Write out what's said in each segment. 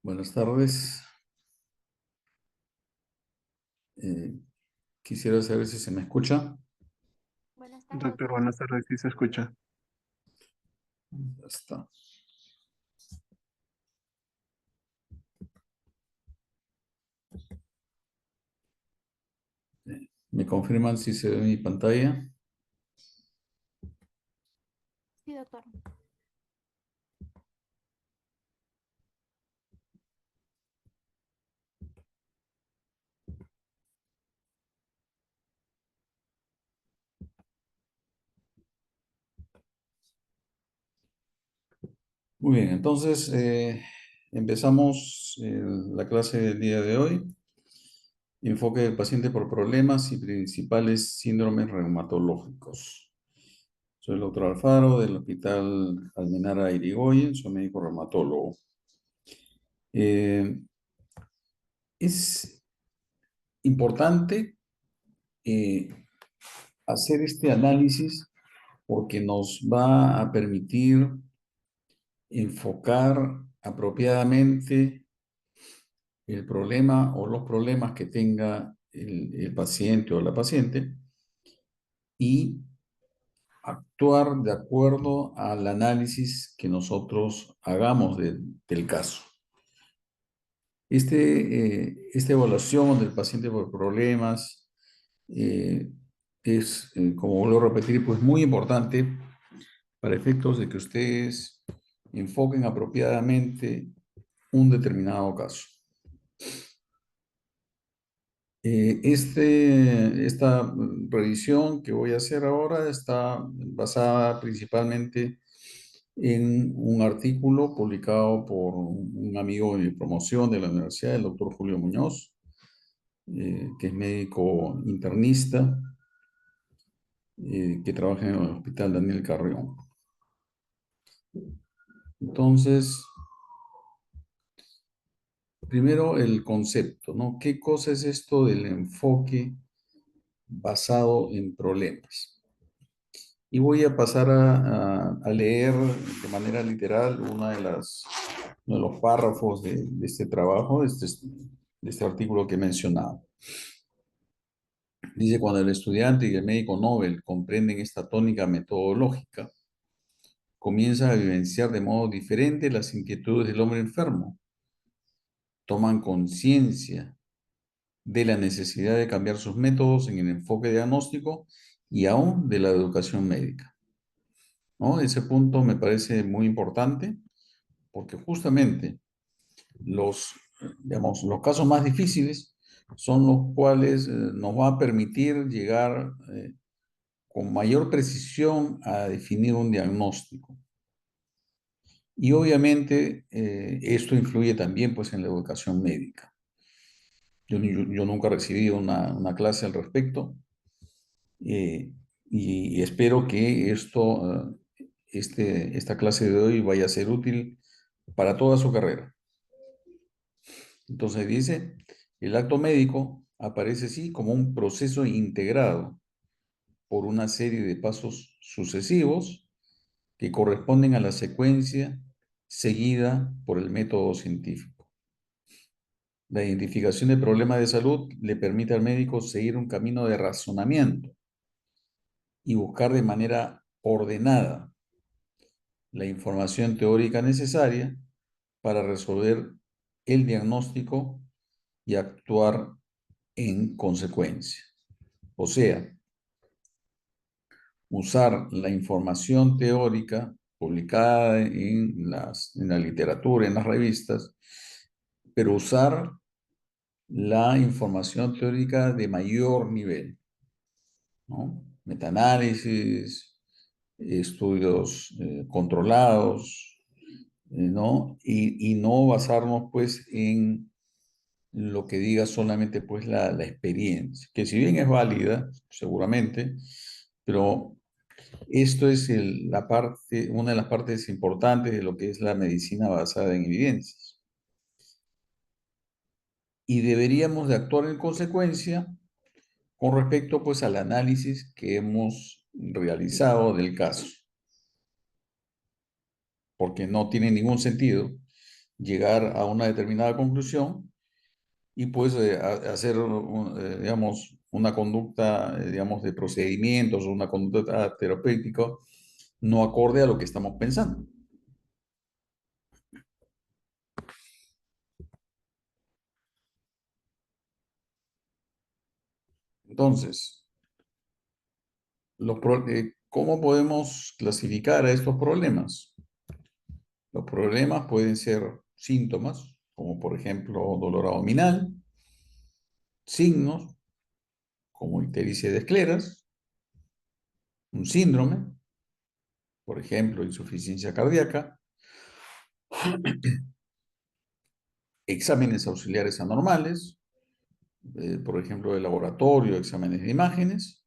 Buenas tardes. Eh, Quisiera saber si se me escucha. Buenas tardes, Doctor, buenas tardes, sí se escucha. Ya está. ¿Me confirman si se ve mi pantalla? sí, doctor. Muy bien, entonces empezamos la clase del día de hoy. Enfoque del paciente por problemas y principales síndromes reumatológicos. Soy el doctor Alfaro del Hospital Almenara Irigoyen, soy médico reumatólogo. Eh, es importante eh, hacer este análisis porque nos va a permitir enfocar apropiadamente el problema o los problemas que tenga el paciente o la paciente y actuar de acuerdo al análisis que nosotros hagamos del caso. Esta evaluación del paciente por problemas es, como vuelvo a repetir, pues muy importante para efectos de que ustedes enfoquen apropiadamente un determinado caso. Esta revisión que voy a hacer ahora está basada principalmente en un artículo publicado por un amigo de mi promoción de la universidad, el doctor Julio Muñoz, que es médico internista, que trabaja en el Hospital Daniel Carrión. Entonces, primero el concepto, ¿no? ¿Qué cosa es esto del enfoque basado en problemas? Y voy a pasar a leer de manera literal uno de los párrafos de este trabajo, de este artículo que he mencionado. Dice, cuando el estudiante y el médico Nobel comprenden esta tónica metodológica, comienza a vivenciar de modo diferente las inquietudes del hombre enfermo. Toman conciencia de la necesidad de cambiar sus métodos en el enfoque diagnóstico y aún de la educación médica, ¿no? Ese punto me parece muy importante porque justamente digamos, los casos más difíciles son los cuales nos va a permitir llegar con mayor precisión a definir un diagnóstico. Y obviamente esto influye también pues, en la educación médica. Yo nunca he recibido una clase al respecto eh, y espero que esta clase de hoy vaya a ser útil para toda su carrera. Entonces dice, el acto médico aparece así como un proceso integrado por una serie de pasos sucesivos que corresponden a la secuencia seguida por el método científico. La identificación de problemas de salud le permite al médico seguir un camino de razonamiento y buscar de manera ordenada la información teórica necesaria para resolver el diagnóstico y actuar en consecuencia. O sea, usar la información teórica publicada en la literatura, en las revistas, pero usar la información teórica de mayor nivel, ¿no? Metaanálisis, estudios controlados, ¿no? Y no basarnos pues en lo que diga solamente pues la experiencia, que si bien es válida, seguramente, pero esto es una de las partes importantes de lo que es la medicina basada en evidencias. Y deberíamos de actuar en consecuencia con respecto pues al análisis que hemos realizado del caso, porque no tiene ningún sentido llegar a una determinada conclusión y pues hacer, digamos, una conducta, digamos, de procedimientos o una conducta terapéutica no acorde a lo que estamos pensando. Entonces, ¿cómo podemos clasificar a estos problemas? Los problemas pueden ser síntomas, como por ejemplo dolor abdominal, signos, como ictericia de escleras, un síndrome, por ejemplo, insuficiencia cardíaca, exámenes auxiliares anormales, por ejemplo, de laboratorio, exámenes de imágenes,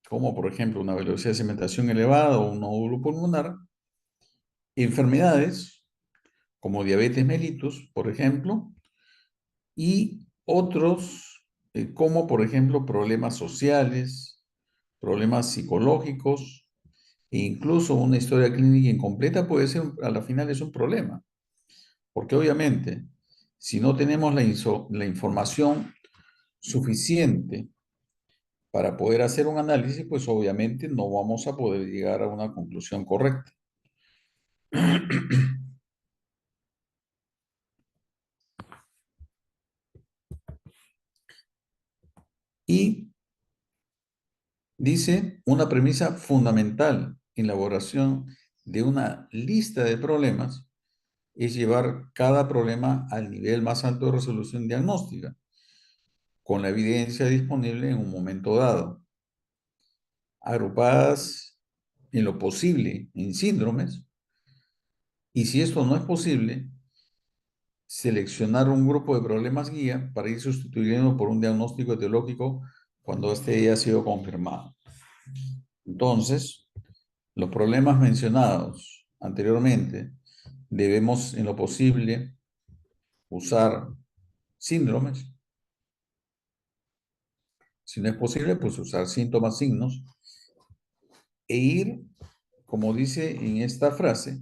como por ejemplo una velocidad de cementación elevada o un nódulo pulmonar, enfermedades como diabetes mellitus, por ejemplo, y otros como por ejemplo problemas sociales, problemas psicológicos e incluso una historia clínica incompleta puede ser, a la final es un problema, porque obviamente si no tenemos la información suficiente para poder hacer un análisis, pues obviamente no vamos a poder llegar a una conclusión correcta. Y dice una premisa fundamental en la elaboración de una lista de problemas es llevar cada problema al nivel más alto de resolución diagnóstica, con la evidencia disponible en un momento dado, agrupadas en lo posible en síndromes, y si esto no es posible, seleccionar un grupo de problemas guía para ir sustituyendo por un diagnóstico etiológico cuando este haya sido confirmado. Entonces, los problemas mencionados anteriormente, debemos en lo posible usar síndromes. Si no es posible, pues usar síntomas, signos e ir, como dice en esta frase,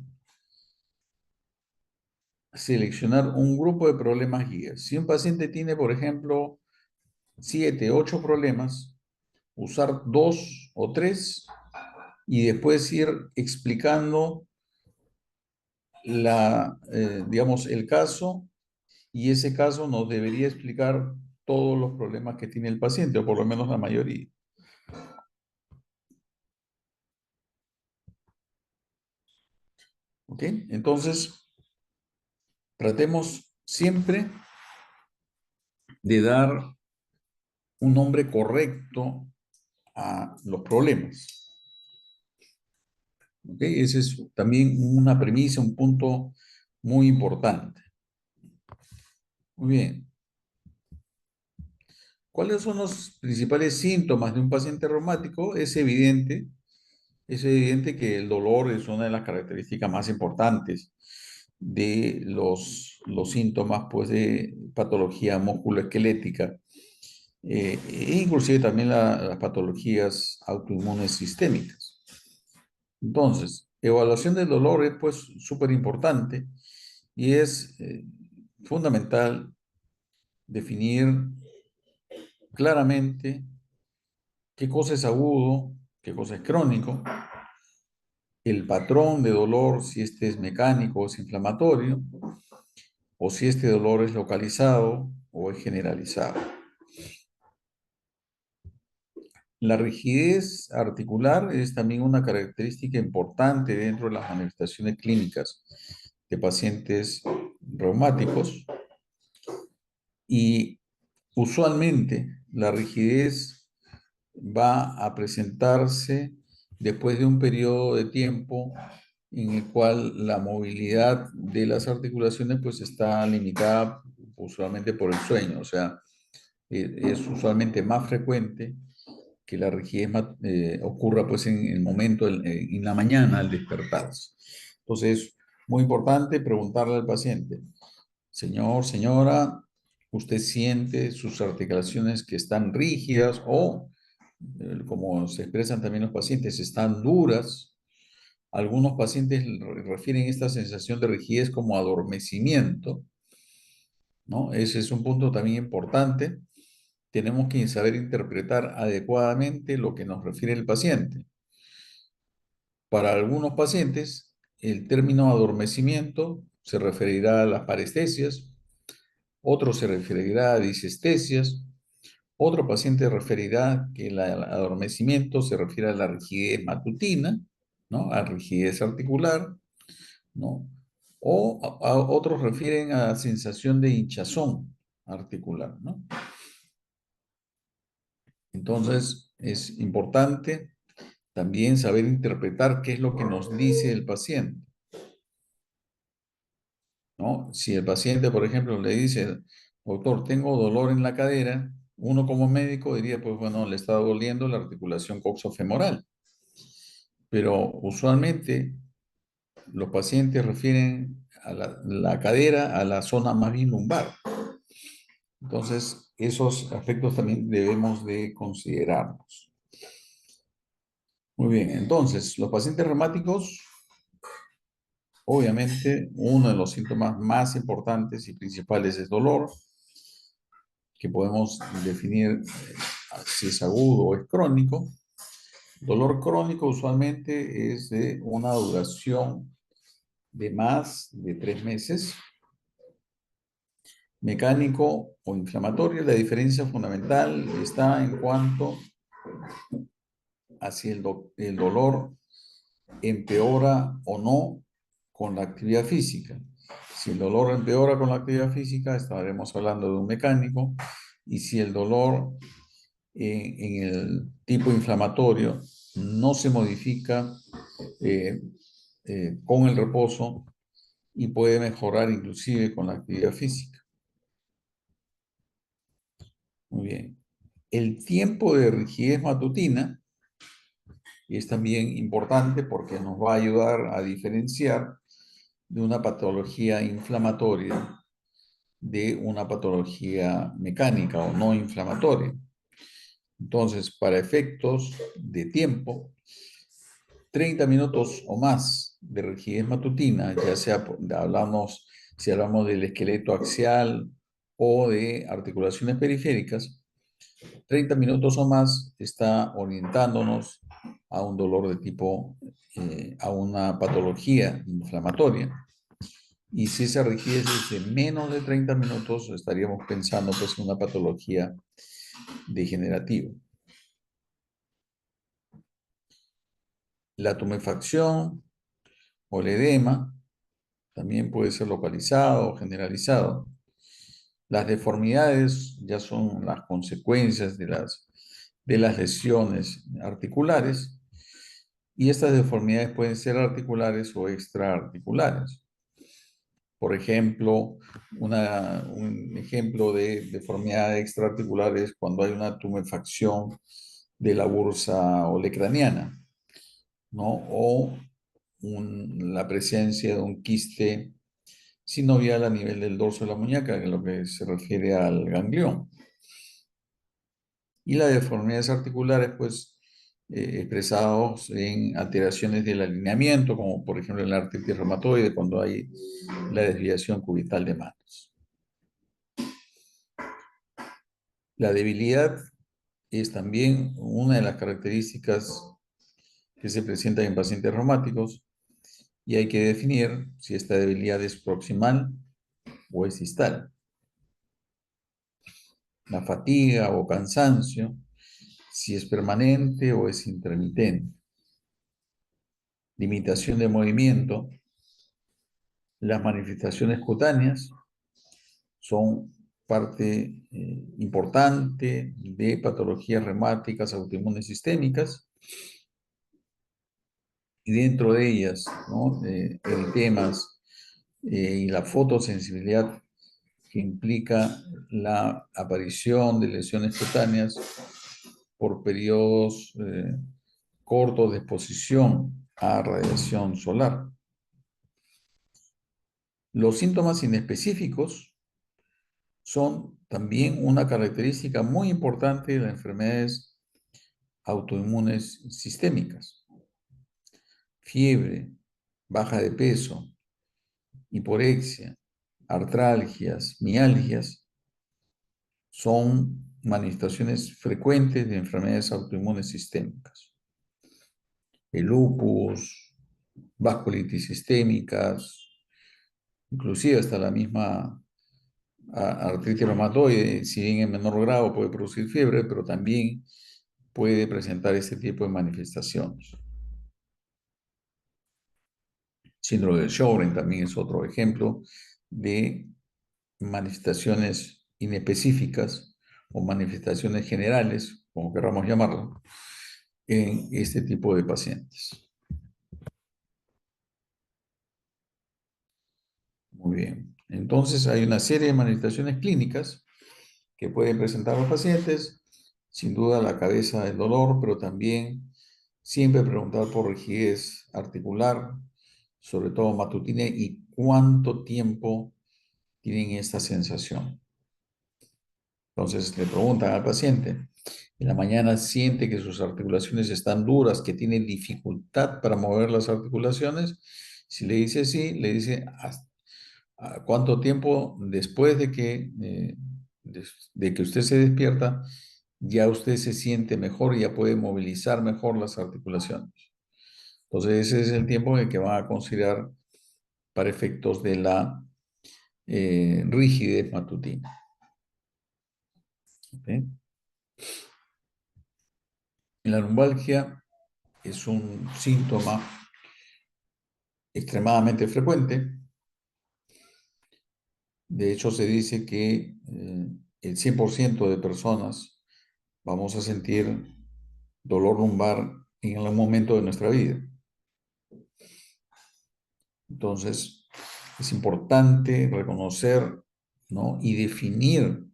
seleccionar un grupo de problemas guías. Si un paciente tiene, por ejemplo, 7, 8 problemas, usar 2 o 3 y después ir explicando digamos, el caso, y ese caso nos debería explicar todos los problemas que tiene el paciente, o por lo menos la mayoría. ¿Ok? Entonces, tratemos siempre de dar un nombre correcto a los problemas. ¿Ok? Ese es también una premisa, un punto muy importante. Muy bien. ¿Cuáles son los principales síntomas de un paciente reumático? Es evidente que el dolor es una de las características más importantes de los síntomas pues, de patología musculoesquelética, e inclusive también las patologías autoinmunes sistémicas. Entonces, evaluación del dolor es pues súper importante y es fundamental definir claramente qué cosa es agudo, qué cosa es crónico, el patrón de dolor, si este es mecánico o es inflamatorio, o si este dolor es localizado o es generalizado. La rigidez articular es también una característica importante dentro de las manifestaciones clínicas de pacientes reumáticos y usualmente la rigidez va a presentarse después de un periodo de tiempo en el cual la movilidad de las articulaciones pues está limitada usualmente por el sueño, o sea, es usualmente más frecuente que la rigidez ocurra pues en el momento, en la mañana al despertarse. Entonces, muy importante preguntarle al paciente, señor, señora, ¿usted siente sus articulaciones que están rígidas o, como se expresan también los pacientes, están duras? Algunos pacientes refieren esta sensación de rigidez como adormecimiento, ¿no? Ese es un punto también importante. Tenemos que saber interpretar adecuadamente lo que nos refiere el paciente. Para algunos pacientes, el término adormecimiento se referirá a las parestesias, otro se referirá a disestesias, otro paciente referirá que el adormecimiento se refiere a la rigidez matutina, ¿no? A rigidez articular, ¿no? O otros refieren a sensación de hinchazón articular, ¿no? Entonces, es importante también saber interpretar qué es lo que nos dice el paciente, ¿no? Si el paciente, por ejemplo, le dice, doctor, tengo dolor en la cadera, uno como médico diría, pues bueno, le está doliendo la articulación coxofemoral. Pero usualmente los pacientes refieren a la cadera a la zona más bien lumbar. Entonces, esos aspectos también debemos de considerarlos. Muy bien, entonces, los pacientes reumáticos, obviamente, uno de los síntomas más importantes y principales es dolor, que podemos definir si es agudo o es crónico. Dolor crónico usualmente es de una duración de más de 3 meses. Mecánico o inflamatorio, la diferencia fundamental está en cuanto a si el dolor empeora o no con la actividad física. Si el dolor empeora con la actividad física, estaremos hablando de un mecánico. Y si el dolor en el tipo inflamatorio no se modifica eh, con el reposo y puede mejorar inclusive con la actividad física. Muy bien. El tiempo de rigidez matutina es también importante porque nos va a ayudar a diferenciar de una patología inflamatoria de una patología mecánica o no inflamatoria. Entonces, para efectos de tiempo, 30 minutos o más de rigidez matutina, ya sea si hablamos del esqueleto axial o de articulaciones periféricas, 30 minutos o más está orientándonos a un dolor de tipo, a una patología inflamatoria. Y si esa rigidez es de menos de 30 minutos, estaríamos pensando pues en una patología degenerativa. La tumefacción o el edema también puede ser localizado o generalizado. Las deformidades ya son las consecuencias de las lesiones articulares y estas deformidades pueden ser articulares o extraarticulares. Por ejemplo, un ejemplo de deformidad extraarticular es cuando hay una tumefacción de la bursa olecraniana, ¿no? O la presencia de un quiste sinovial a nivel del dorso de la muñeca, en lo que se refiere al ganglión. Y las deformidades articulares, pues, expresados en alteraciones del alineamiento, como por ejemplo en la artritis reumatoide, cuando hay la desviación cubital de manos. La debilidad es también una de las características que se presentan en pacientes reumáticos y hay que definir si esta debilidad es proximal o es distal. La fatiga o cansancio, si es permanente o es intermitente. Limitación de movimiento. Las manifestaciones cutáneas son parte importante de patologías reumáticas autoinmunes sistémicas y dentro de ellas, ¿no? Eritemas y la fotosensibilidad que implica la aparición de lesiones cutáneas por periodos cortos de exposición a radiación solar. Los síntomas inespecíficos son también una característica muy importante de las enfermedades autoinmunes sistémicas. fiebre, baja de peso, hiporexia, artralgias, mialgias, son manifestaciones frecuentes de enfermedades autoinmunes sistémicas. El lupus, vasculitis sistémicas, inclusive hasta la misma artritis reumatoide, si bien en menor grado puede producir fiebre, pero también puede presentar este tipo de manifestaciones. Síndrome de Sjögren también es otro ejemplo de manifestaciones inespecíficas o manifestaciones generales, como queramos llamarlo, en este tipo de pacientes. Muy bien. Entonces hay una serie de manifestaciones clínicas que pueden presentar los pacientes. Sin duda la cabeza del dolor, pero también siempre preguntar por rigidez articular, sobre todo matutina, y cuánto tiempo tienen esta sensación. Entonces le preguntan al paciente, en la mañana siente que sus articulaciones están duras, que tiene dificultad para mover las articulaciones. Si le dice sí, le dice cuánto tiempo después de que usted se despierta, ya usted se siente mejor y ya puede movilizar mejor las articulaciones. Entonces ese es el tiempo en el que van a considerar para efectos de la rigidez matutina. ¿Ok? La lumbalgia es un síntoma extremadamente frecuente. De hecho, se dice que el 100% de personas vamos a sentir dolor lumbar en algún momento de nuestra vida. Entonces, es importante reconocer, ¿no?, y definir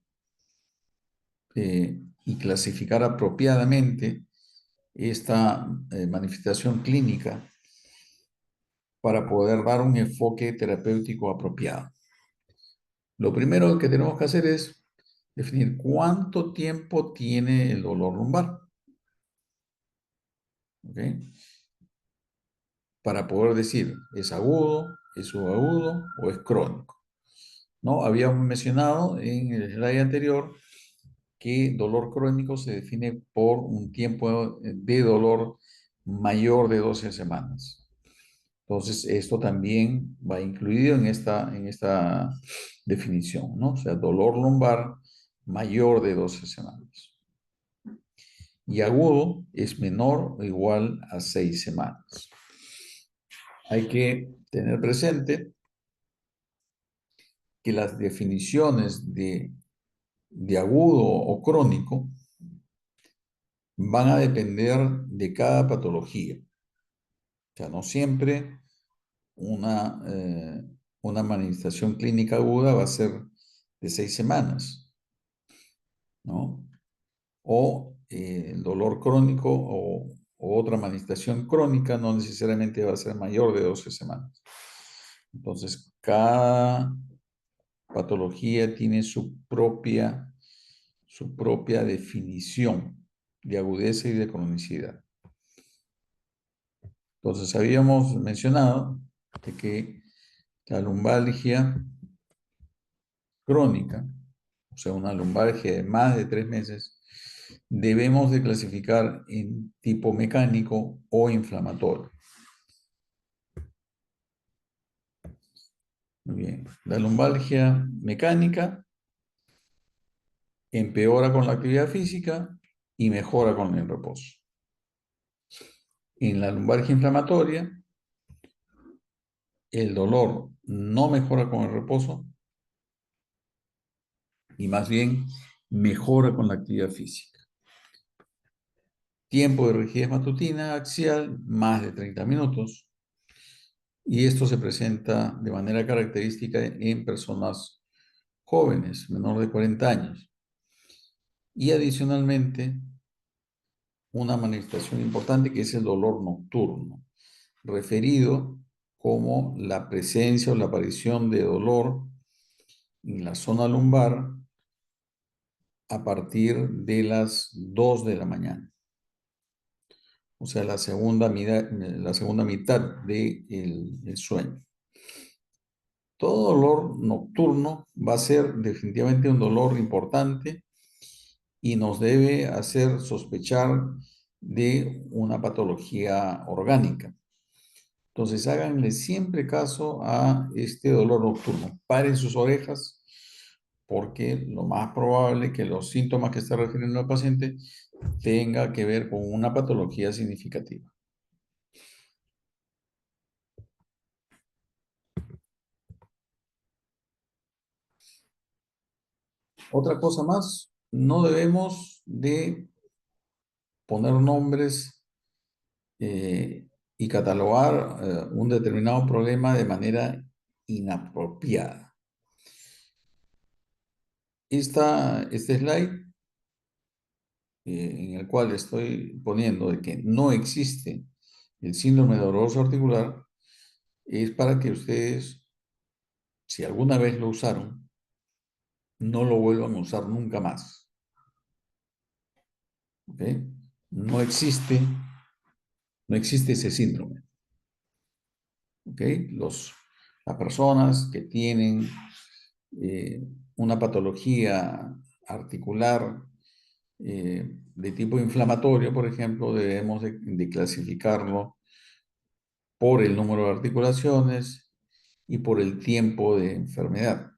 y clasificar apropiadamente esta manifestación clínica para poder dar un enfoque terapéutico apropiado. Lo primero que tenemos que hacer es definir cuánto tiempo tiene el dolor lumbar. ¿Ok? Para poder decir, ¿es agudo, es subagudo o es crónico? ¿No? Habíamos mencionado en el slide anterior que dolor crónico se define por un tiempo de dolor mayor de 12 semanas. Entonces, esto también va incluido en esta definición, ¿no? O sea, dolor lumbar mayor de 12 semanas. Y agudo es menor o igual a 6 semanas. Hay que tener presente que las definiciones de agudo o crónico van a depender de cada patología. O sea, no siempre una manifestación clínica aguda va a ser de 6 semanas, ¿no? O el dolor crónico o otra manifestación crónica no necesariamente va a ser mayor de 12 semanas. Entonces, cada patología tiene su propia definición de agudeza y de cronicidad. Entonces, habíamos mencionado de que la lumbalgia crónica, o sea, una lumbalgia de más de 3 meses, debemos de clasificar en tipo mecánico o inflamatorio. Muy bien. La lumbalgia mecánica empeora con la actividad física y mejora con el reposo. En la lumbalgia inflamatoria, el dolor no mejora con el reposo y más bien mejora con la actividad física. Tiempo de rigidez matutina axial, más de 30 minutos. Y esto se presenta de manera característica en personas jóvenes, menor de 40 años. Y adicionalmente, una manifestación importante que es el dolor nocturno, referido como la presencia o la aparición de dolor en la zona lumbar a partir de las 2 de la mañana. o sea, la segunda mitad del sueño. Todo dolor nocturno va a ser definitivamente un dolor importante y nos debe hacer sospechar de una patología orgánica. Entonces, háganle siempre caso a este dolor nocturno. Paren sus orejas porque lo más probable es que los síntomas que está refiriendo el paciente tenga que ver con una patología significativa. Otra cosa más, no debemos de poner nombres y catalogar un determinado problema de manera inapropiada. Este slide en el cual estoy poniendo de que no existe el síndrome doloroso articular es para que ustedes, si alguna vez lo usaron, no lo vuelvan a usar nunca más. ¿Ok? No existe, no existe ese síndrome. ¿Ok? Las personas que tienen una patología articular de tipo inflamatorio, por ejemplo, debemos de clasificarlo por el número de articulaciones y por el tiempo de enfermedad.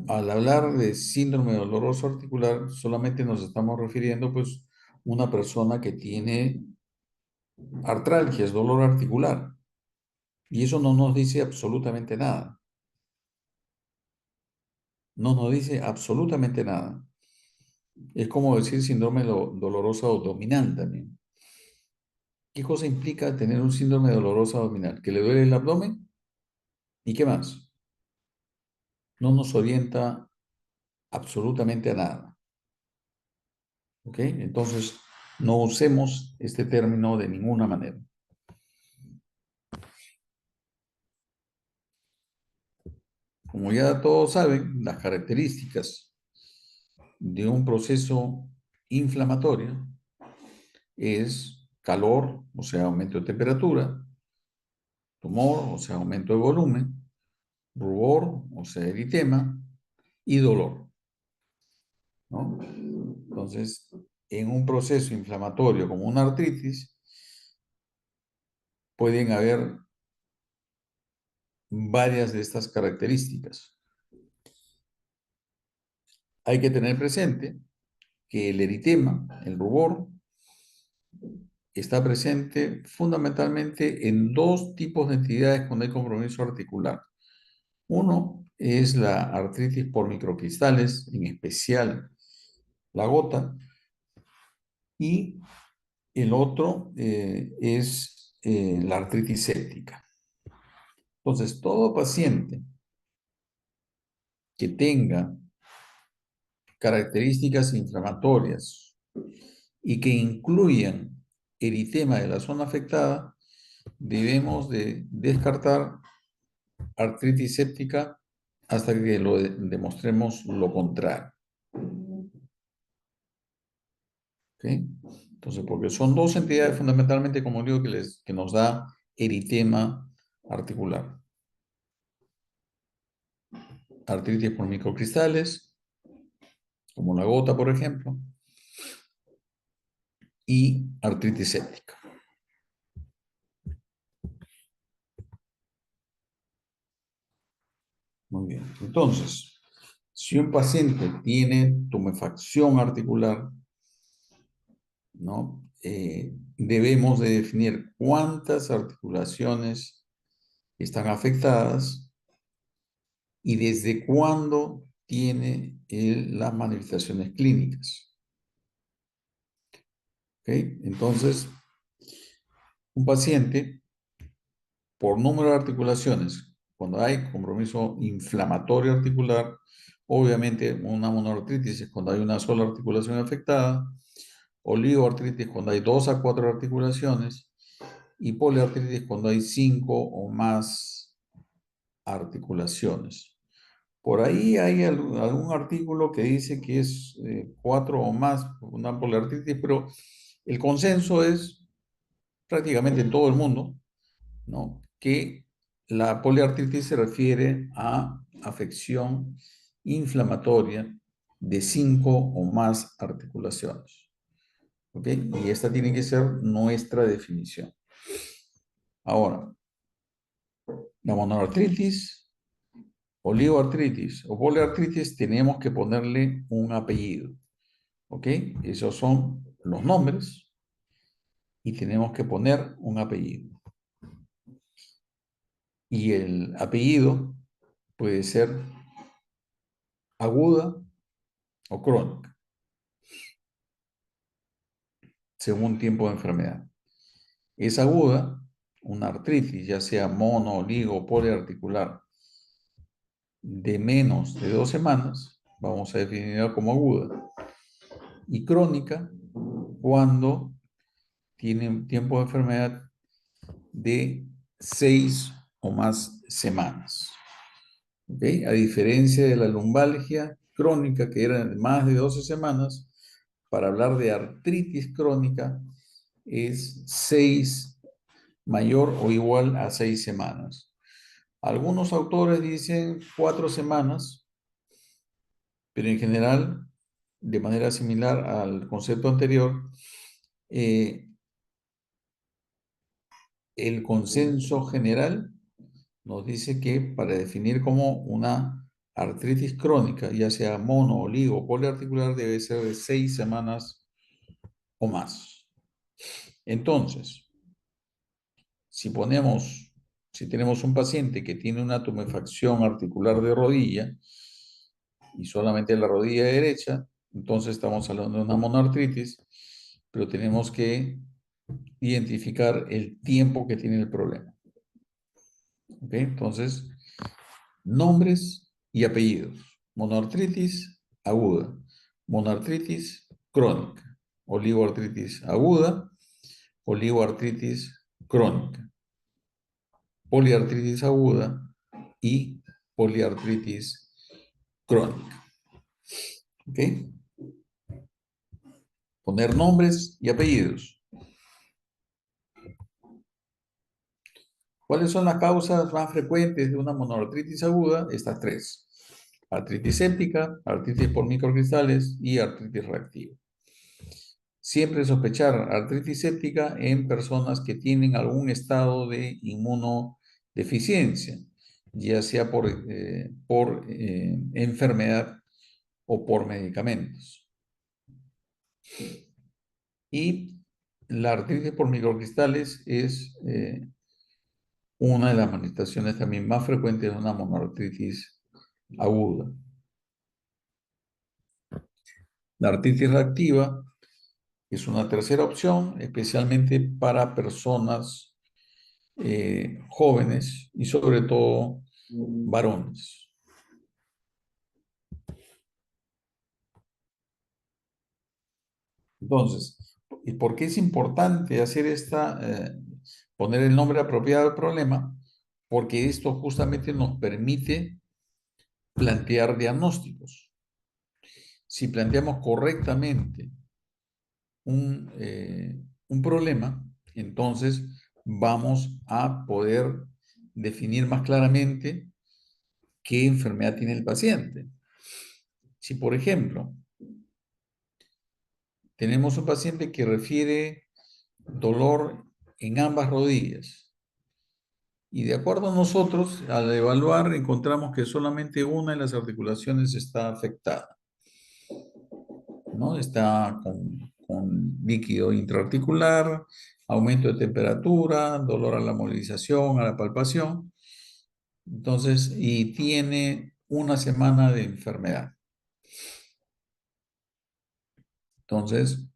Al hablar de síndrome doloroso articular, solamente nos estamos refiriendo, pues, una persona que tiene artralgias, dolor articular, y eso no nos dice absolutamente nada. No nos dice absolutamente nada. Es como decir síndrome doloroso abdominal también. ¿Qué cosa implica tener un síndrome doloroso abdominal? ¿Que le duele el abdomen? ¿Y qué más? No nos orienta absolutamente a nada. ¿Ok? Entonces, no usemos este término de ninguna manera. Como ya todos saben, las características de un proceso inflamatorio es calor, o sea, aumento de temperatura, tumor, o sea, aumento de volumen, rubor, o sea, eritema, y dolor, ¿no? Entonces, en un proceso inflamatorio como una artritis, pueden haber varias de estas características. Hay que tener presente que el eritema, el rubor, está presente fundamentalmente en dos tipos de entidades cuando hay compromiso articular. Uno es la artritis por microcristales, en especial la gota, y el otro es la artritis séptica. Entonces, todo paciente que tenga características inflamatorias y que incluyan eritema de la zona afectada, debemos de descartar artritis séptica hasta que demostremos lo contrario. ¿Ok? Entonces, porque son dos entidades fundamentalmente, como digo, que nos da eritema articular. Artritis por microcristales, como la gota, por ejemplo, y artritis séptica. Muy bien. Entonces, si un paciente tiene tumefacción articular, ¿no? Debemos de definir cuántas articulaciones están afectadas y desde cuándo tiene las manifestaciones clínicas. ¿Ok? Entonces, un paciente, por número de articulaciones, cuando hay compromiso inflamatorio articular, obviamente una monoartritis es cuando hay una sola articulación afectada, oligoartritis cuando hay 2 a 4 articulaciones y poliartritis cuando hay 5 o más articulaciones. Por ahí hay algún artículo que dice que es 4 o más una poliartritis, pero El consenso es prácticamente en todo el mundo, ¿no? Que la poliartritis se refiere a afección inflamatoria de 5 o más articulaciones. ¿Ok? Y esta tiene que ser nuestra definición. Ahora, la monoartritis, oligoartritis o poliartritis tenemos que ponerle un apellido. ¿Ok? Esos son los nombres y tenemos que poner un apellido. Y el apellido puede ser aguda o crónica, según tiempo de enfermedad. Es aguda, una artritis, ya sea mono, oligo o poliarticular, de menos de 2 semanas, vamos a definirla como aguda, y crónica cuando tiene un tiempo de enfermedad de 6 o más semanas. ¿Okay? A diferencia de la lumbalgia crónica, que era de más de 12 semanas, para hablar de artritis crónica es 6 mayor o igual a 6 semanas. Algunos autores dicen 4 semanas, pero en general, de manera similar al concepto anterior, eh, el consenso general nos dice que para definir como una artritis crónica, ya sea mono, oligo o poliarticular, debe ser de 6 semanas o más. Entonces, si si tenemos un paciente que tiene una tumefacción articular de rodilla y solamente la rodilla derecha, entonces estamos hablando de una monoartritis, pero tenemos que identificar el tiempo que tiene el problema. ¿Ok? Entonces, nombres y apellidos. Monoartritis aguda, monoartritis crónica, oligoartritis aguda, oligoartritis crónica, poliartritis aguda y poliartritis crónica. ¿Ok? Poner nombres y apellidos. ¿Cuáles son las causas más frecuentes de una monoartritis aguda? Estas tres. Artritis séptica, artritis por microcristales y artritis reactiva. Siempre sospechar artritis séptica en personas que tienen algún estado de inmunodeficiencia, ya sea por enfermedad o por medicamentos. Y la artritis por microcristales es una de las manifestaciones también más frecuentes de una monoartritis aguda. La artritis reactiva es una tercera opción, especialmente para personas jóvenes y sobre todo varones. Entonces, ¿y por qué es importante hacer poner el nombre apropiado al problema? Porque esto justamente nos permite plantear diagnósticos. Si planteamos correctamente un problema, entonces vamos a poder definir más claramente qué enfermedad tiene el paciente. Si, por ejemplo, tenemos un paciente que refiere dolor en ambas rodillas y de acuerdo a nosotros, al evaluar, encontramos que solamente una de las articulaciones está afectada, ¿no? Está con líquido intraarticular, aumento de temperatura, dolor a la movilización, a la palpación. Entonces, y tiene 1 semana de enfermedad. Entonces,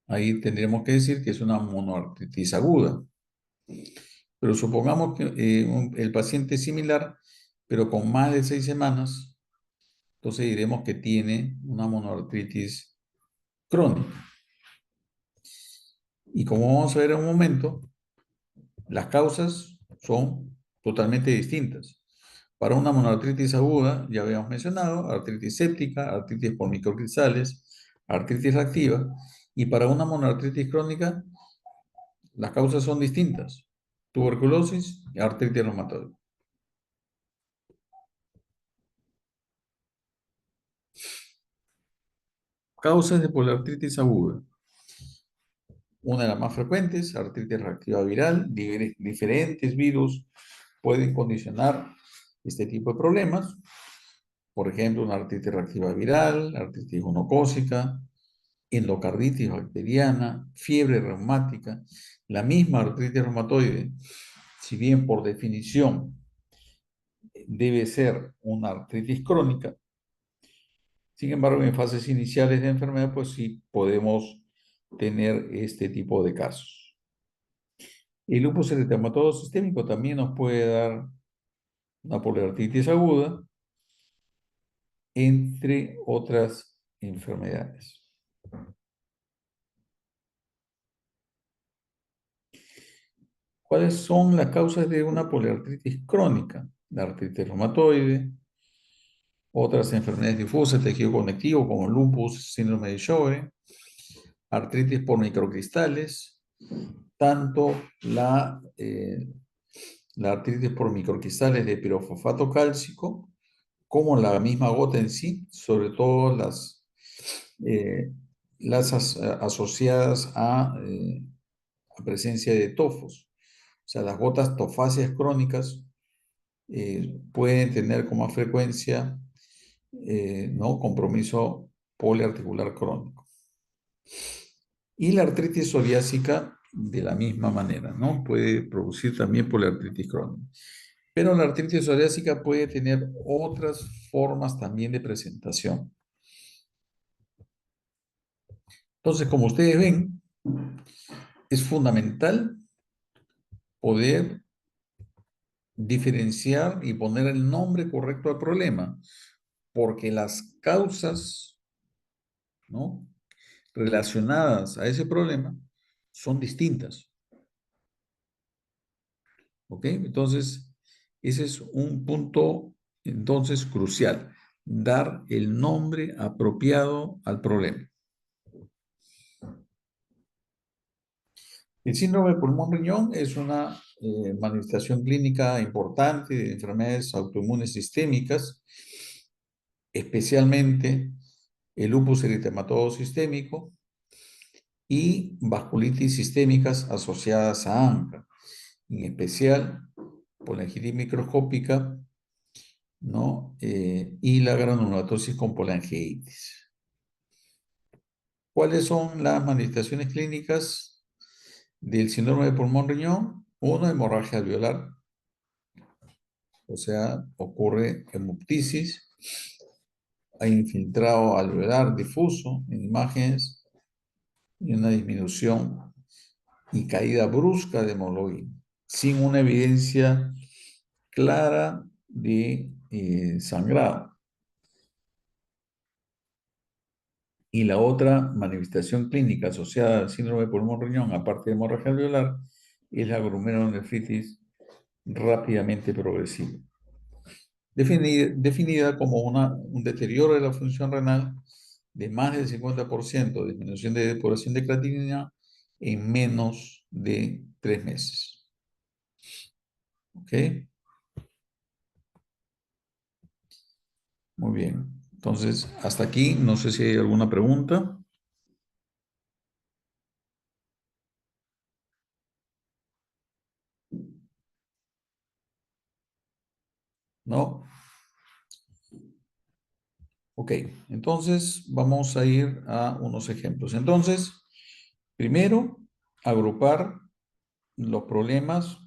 ahí tendríamos que decir que es una monoartritis aguda. Pero supongamos que el paciente es similar, pero con más de 6 semanas, entonces diremos que tiene una monoartritis crónica. Y como vamos a ver en un momento, las causas son totalmente distintas. Para una monoartritis aguda, ya habíamos mencionado, artritis séptica, artritis por microcristales, artritis reactiva, Y para una monoartritis crónica, las causas son distintas. Tuberculosis y artritis reumatoide. Causas de poliartritis aguda. Una de las más frecuentes, artritis reactiva viral. Diferentes virus pueden condicionar este tipo de problemas. Por ejemplo, una artritis reactiva viral, artritis gonocócica, endocarditis bacteriana, fiebre reumática. La misma artritis reumatoide, si bien por definición debe ser una artritis crónica, sin embargo, en fases iniciales de enfermedad, pues sí podemos tener este tipo de casos. El lupus eritematoso sistémico también nos puede dar una poliartritis aguda, entre otras enfermedades. ¿Cuáles son las causas de una poliartritis crónica? La artritis reumatoide, otras enfermedades difusas, tejido conectivo como lupus, síndrome de Sjögren, artritis por microcristales, tanto la artritis por microcristales de pirofosfato cálcico como la misma gota en sí, sobre todo eh, asociadas a presencia de tofos. O sea, las gotas tofáceas crónicas pueden tener con más frecuencia, ¿no?, compromiso poliarticular crónico. Y la artritis psoriásica de la misma manera, ¿no? Puede producir también poliartritis crónica. Pero la artritis psoriásica puede tener otras formas también de presentación. Entonces, como ustedes ven, es fundamental poder diferenciar y poner el nombre correcto al problema, porque las causas, ¿no?, relacionadas a ese problema son distintas. ¿Ok? Entonces, ese es un punto, entonces, crucial, dar el nombre apropiado al problema. El síndrome de pulmón-riñón es una manifestación clínica importante de enfermedades autoinmunes sistémicas, especialmente el lupus eritematoso sistémico y vasculitis sistémicas asociadas a ANCA, en especial polangitis microscópica, ¿no? Y la granulomatosis con polangeitis. ¿Cuáles son las manifestaciones clínicas del síndrome de pulmón-riñón? Uno, hemorragia alveolar, o sea, ocurre hemoptisis, hay infiltrado alveolar difuso en imágenes y una disminución y caída brusca de hemoglobina, sin una evidencia clara de sangrado. Y la otra manifestación clínica asociada al síndrome de pulmón-riñón, aparte de hemorragia alveolar, es la glomerulonefritis rápidamente progresiva, definida como un deterioro de la función renal de más del 50%, disminución de depuración de creatinina en menos de 3 meses. ¿Ok? Muy bien. Entonces, hasta aquí, no sé si hay alguna pregunta. ¿No? Ok, entonces vamos a ir a unos ejemplos. Entonces, primero, agrupar los problemas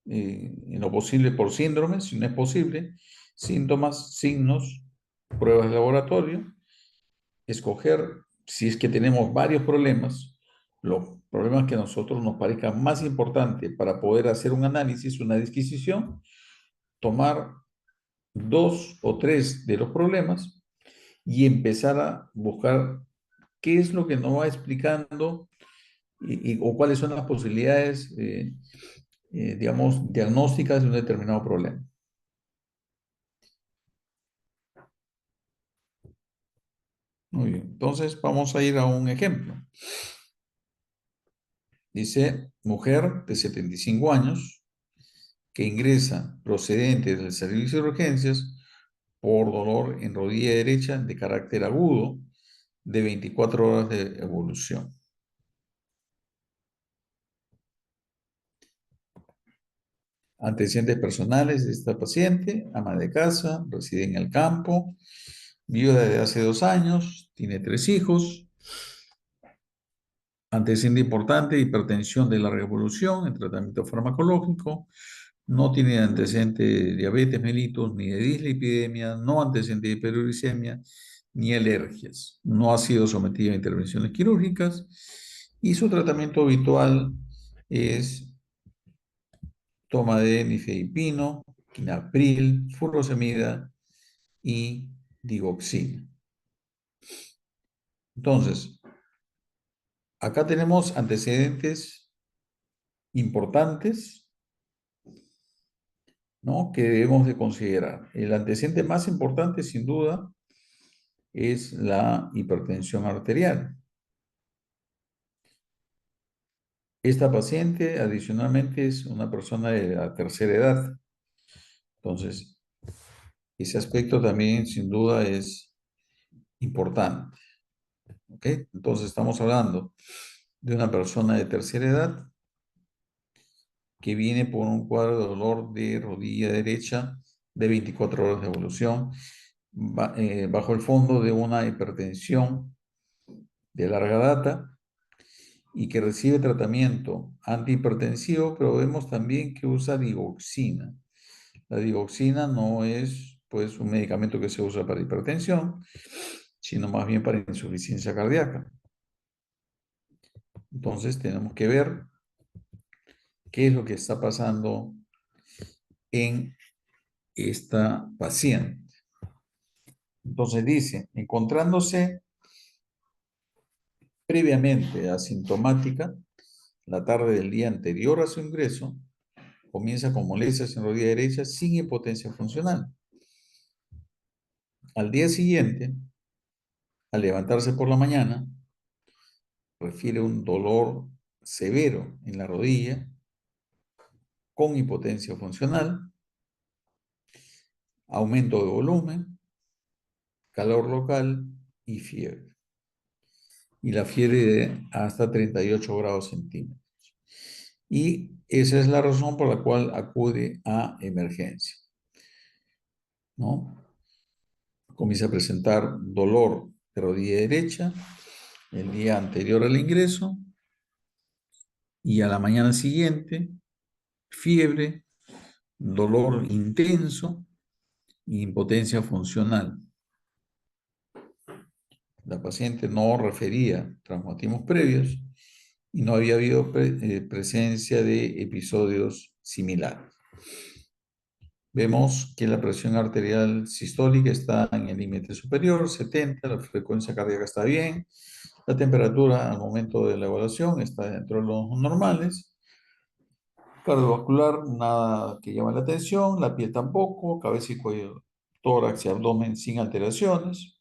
en lo posible por síndrome, si no es posible, síntomas, signos, pruebas de laboratorio, escoger, si es que tenemos varios problemas, los problemas que a nosotros nos parezcan más importantes para poder hacer un análisis, una disquisición, tomar dos o tres de los problemas y empezar a buscar qué es lo que nos va explicando o cuáles son las posibilidades, digamos, diagnósticas de un determinado problema. Muy bien, entonces vamos a ir a un ejemplo. Dice, mujer de 75 años que ingresa procedente del servicio de urgencias por dolor en rodilla derecha de carácter agudo de 24 horas de evolución. Antecedentes personales de esta paciente: ama de casa, reside en el campo, viuda de hace 2 años, tiene 3 hijos. Antecedente importante: hipertensión de larga evolución en tratamiento farmacológico. No tiene antecedente de diabetes mellitus, ni de dislipidemia, no antecedente de hiperuricemia, ni alergias. No ha sido sometida a intervenciones quirúrgicas y su tratamiento habitual es toma de nifedipino, quinapril, furosemida y digoxina. Entonces, acá tenemos antecedentes importantes, ¿no?, que debemos de considerar. El antecedente más importante, sin duda, es la hipertensión arterial. Esta paciente, adicionalmente, es una persona de la tercera edad. Entonces, ese aspecto también, sin duda, es importante. ¿Ok? Entonces, estamos hablando de una persona de tercera edad que viene por un cuadro de dolor de rodilla derecha de 24 horas de evolución, bajo el fondo de una hipertensión de larga data y que recibe tratamiento antihipertensivo, pero vemos también que usa digoxina. La digoxina no es, pues, un medicamento que se usa para hipertensión, sino más bien para insuficiencia cardíaca. Entonces tenemos que ver qué es lo que está pasando en esta paciente. Entonces dice, encontrándose previamente asintomática, la tarde del día anterior a su ingreso, comienza con molestias en rodilla derecha sin hipotencia funcional. Al día siguiente, al levantarse por la mañana, refiere un dolor severo en la rodilla con hipotencia funcional, aumento de volumen, calor local y fiebre. Y la fiebre de hasta 38 grados centígrados. Y esa es la razón por la cual acude a emergencia, ¿no? Comienza a presentar dolor de rodilla derecha el día anterior al ingreso y a la mañana siguiente, fiebre, dolor intenso e impotencia funcional. La paciente no refería traumatismos previos y no había habido presencia de episodios similares. Vemos que la presión arterial sistólica está en el límite superior, 70, la frecuencia cardíaca está bien, la temperatura al momento de la evaluación está dentro de los normales, cardiovascular nada que llame la atención, la piel tampoco, cabeza y cuello, tórax y abdomen sin alteraciones,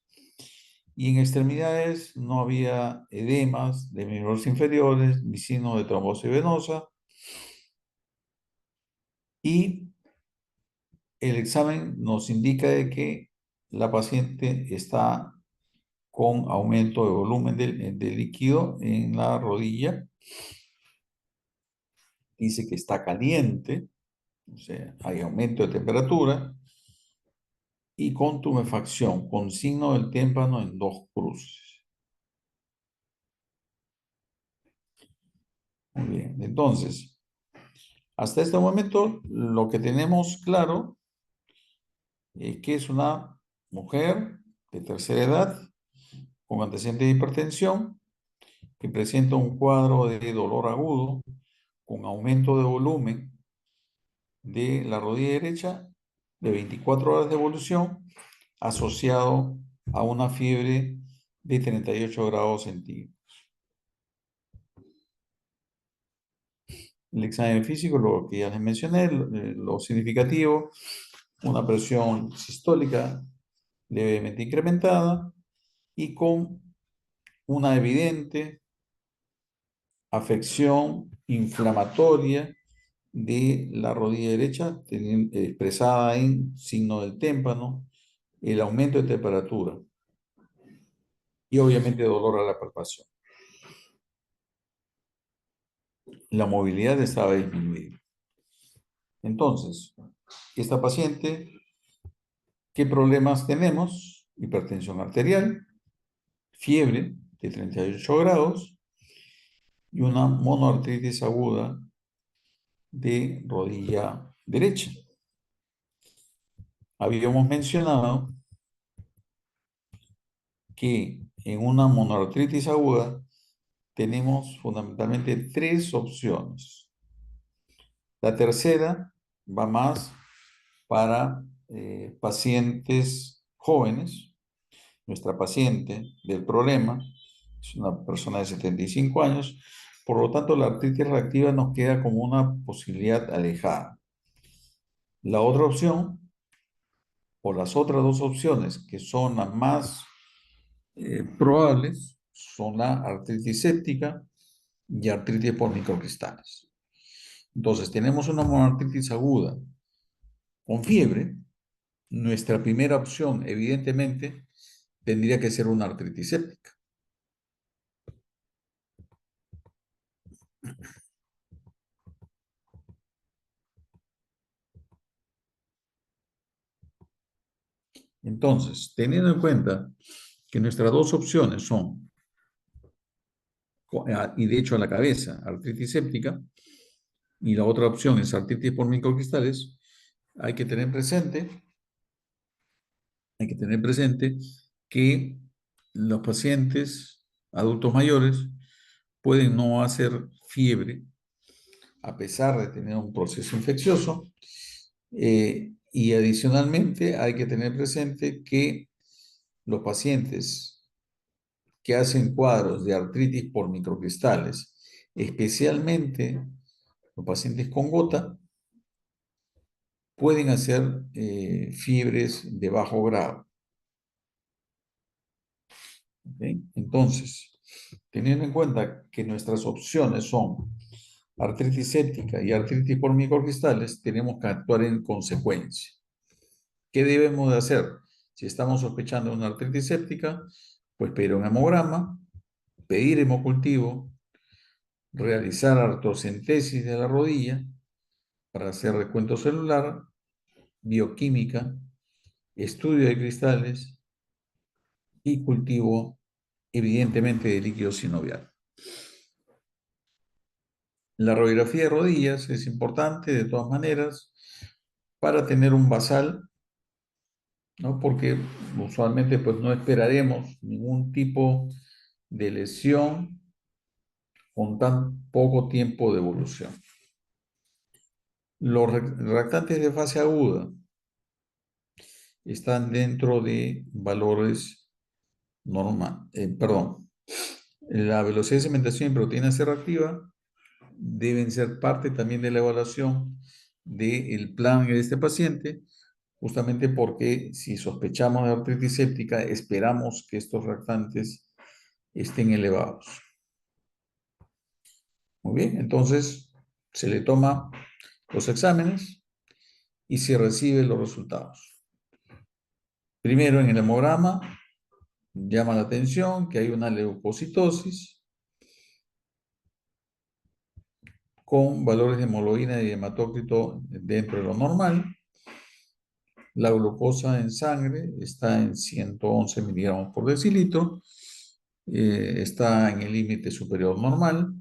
y en extremidades no había edemas de miembros inferiores, ni signo de trombosis venosa, y el examen nos indica de que la paciente está con aumento de volumen de líquido en la rodilla. Dice que está caliente, o sea, hay aumento de temperatura y con tumefacción, con signo del témpano en 2 cruces. Muy bien, entonces, hasta este momento lo que tenemos claro es que es una mujer de tercera edad con antecedentes de hipertensión que presenta un cuadro de dolor agudo con aumento de volumen de la rodilla derecha de 24 horas de evolución asociado a una fiebre de 38 grados centígrados. El examen físico, lo que ya les mencioné, lo significativo, una presión sistólica levemente incrementada y con una evidente afección inflamatoria de la rodilla derecha, expresada en signo del témpano, el aumento de temperatura y obviamente dolor a la palpación. La movilidad estaba disminuida. Entonces, esta paciente, ¿qué problemas tenemos? Hipertensión arterial, fiebre de 38 grados y una monoartritis aguda de rodilla derecha. Habíamos mencionado que en una monoartritis aguda tenemos fundamentalmente tres opciones. La tercera va más para pacientes jóvenes. Nuestra paciente del problema es una persona de 75 años, por lo tanto la artritis reactiva nos queda como una posibilidad alejada. La otra opción, o las otras dos opciones que son las más probables, son la artritis séptica y artritis por microcristales. Entonces, tenemos una monoartritis aguda con fiebre. Nuestra primera opción, evidentemente, tendría que ser una artritis séptica. Entonces, teniendo en cuenta que nuestras dos opciones son, y de hecho a la cabeza, artritis séptica, y la otra opción es artritis por microcristales, hay que tener presente, hay que tener presente que los pacientes adultos mayores pueden no hacer fiebre a pesar de tener un proceso infeccioso, y adicionalmente hay que tener presente que los pacientes que hacen cuadros de artritis por microcristales, especialmente los pacientes con gota, pueden hacer fiebres de bajo grado. ¿Okay? Entonces, teniendo en cuenta que nuestras opciones son artritis séptica y artritis por microcristales, tenemos que actuar en consecuencia. ¿Qué debemos de hacer? Si estamos sospechando de una artritis séptica, pues pedir un hemograma, pedir hemocultivo, realizar artrocentesis de la rodilla para hacer recuento celular, bioquímica, estudio de cristales y cultivo, evidentemente, de líquido sinovial. La radiografía de rodillas es importante de todas maneras para tener un basal, ¿no? Porque usualmente pues no esperaremos ningún tipo de lesión con tan poco tiempo de evolución. Los reactantes de fase aguda están dentro de valores normal, perdón, la velocidad de cementación en proteína C reactiva deben ser parte también de la evaluación del plan de este paciente, justamente porque si sospechamos de artritis séptica, esperamos que estos reactantes estén elevados. Muy bien, entonces se le toma los exámenes y se reciben los resultados. Primero, en el hemograma, llama la atención que hay una leucocitosis con valores de hemoglobina y hematócrito dentro de lo normal. La glucosa en sangre está en 111 miligramos por decilitro, está en el límite superior normal.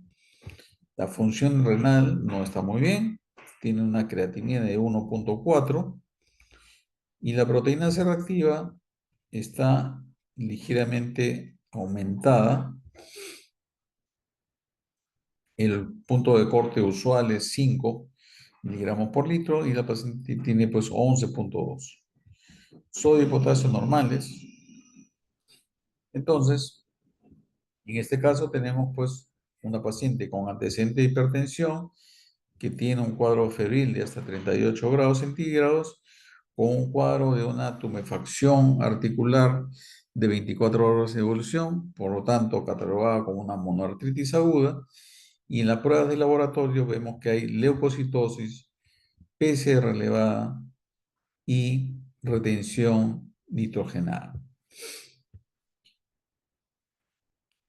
La función renal no está muy bien, tiene una creatinina de 1,4 y la proteína C reactiva está ligeramente aumentada. El punto de corte usual es 5 miligramos por litro y la paciente tiene pues 11,2. Sodio y potasio normales. Entonces, en este caso tenemos pues una paciente con antecedente de hipertensión que tiene un cuadro febril de hasta 38 grados centígrados con un cuadro de una tumefacción articular de 24 horas de evolución, por lo tanto catalogada como una monoartritis aguda, Y en las pruebas de laboratorio vemos que hay leucocitosis, PCR elevada y retención nitrogenada.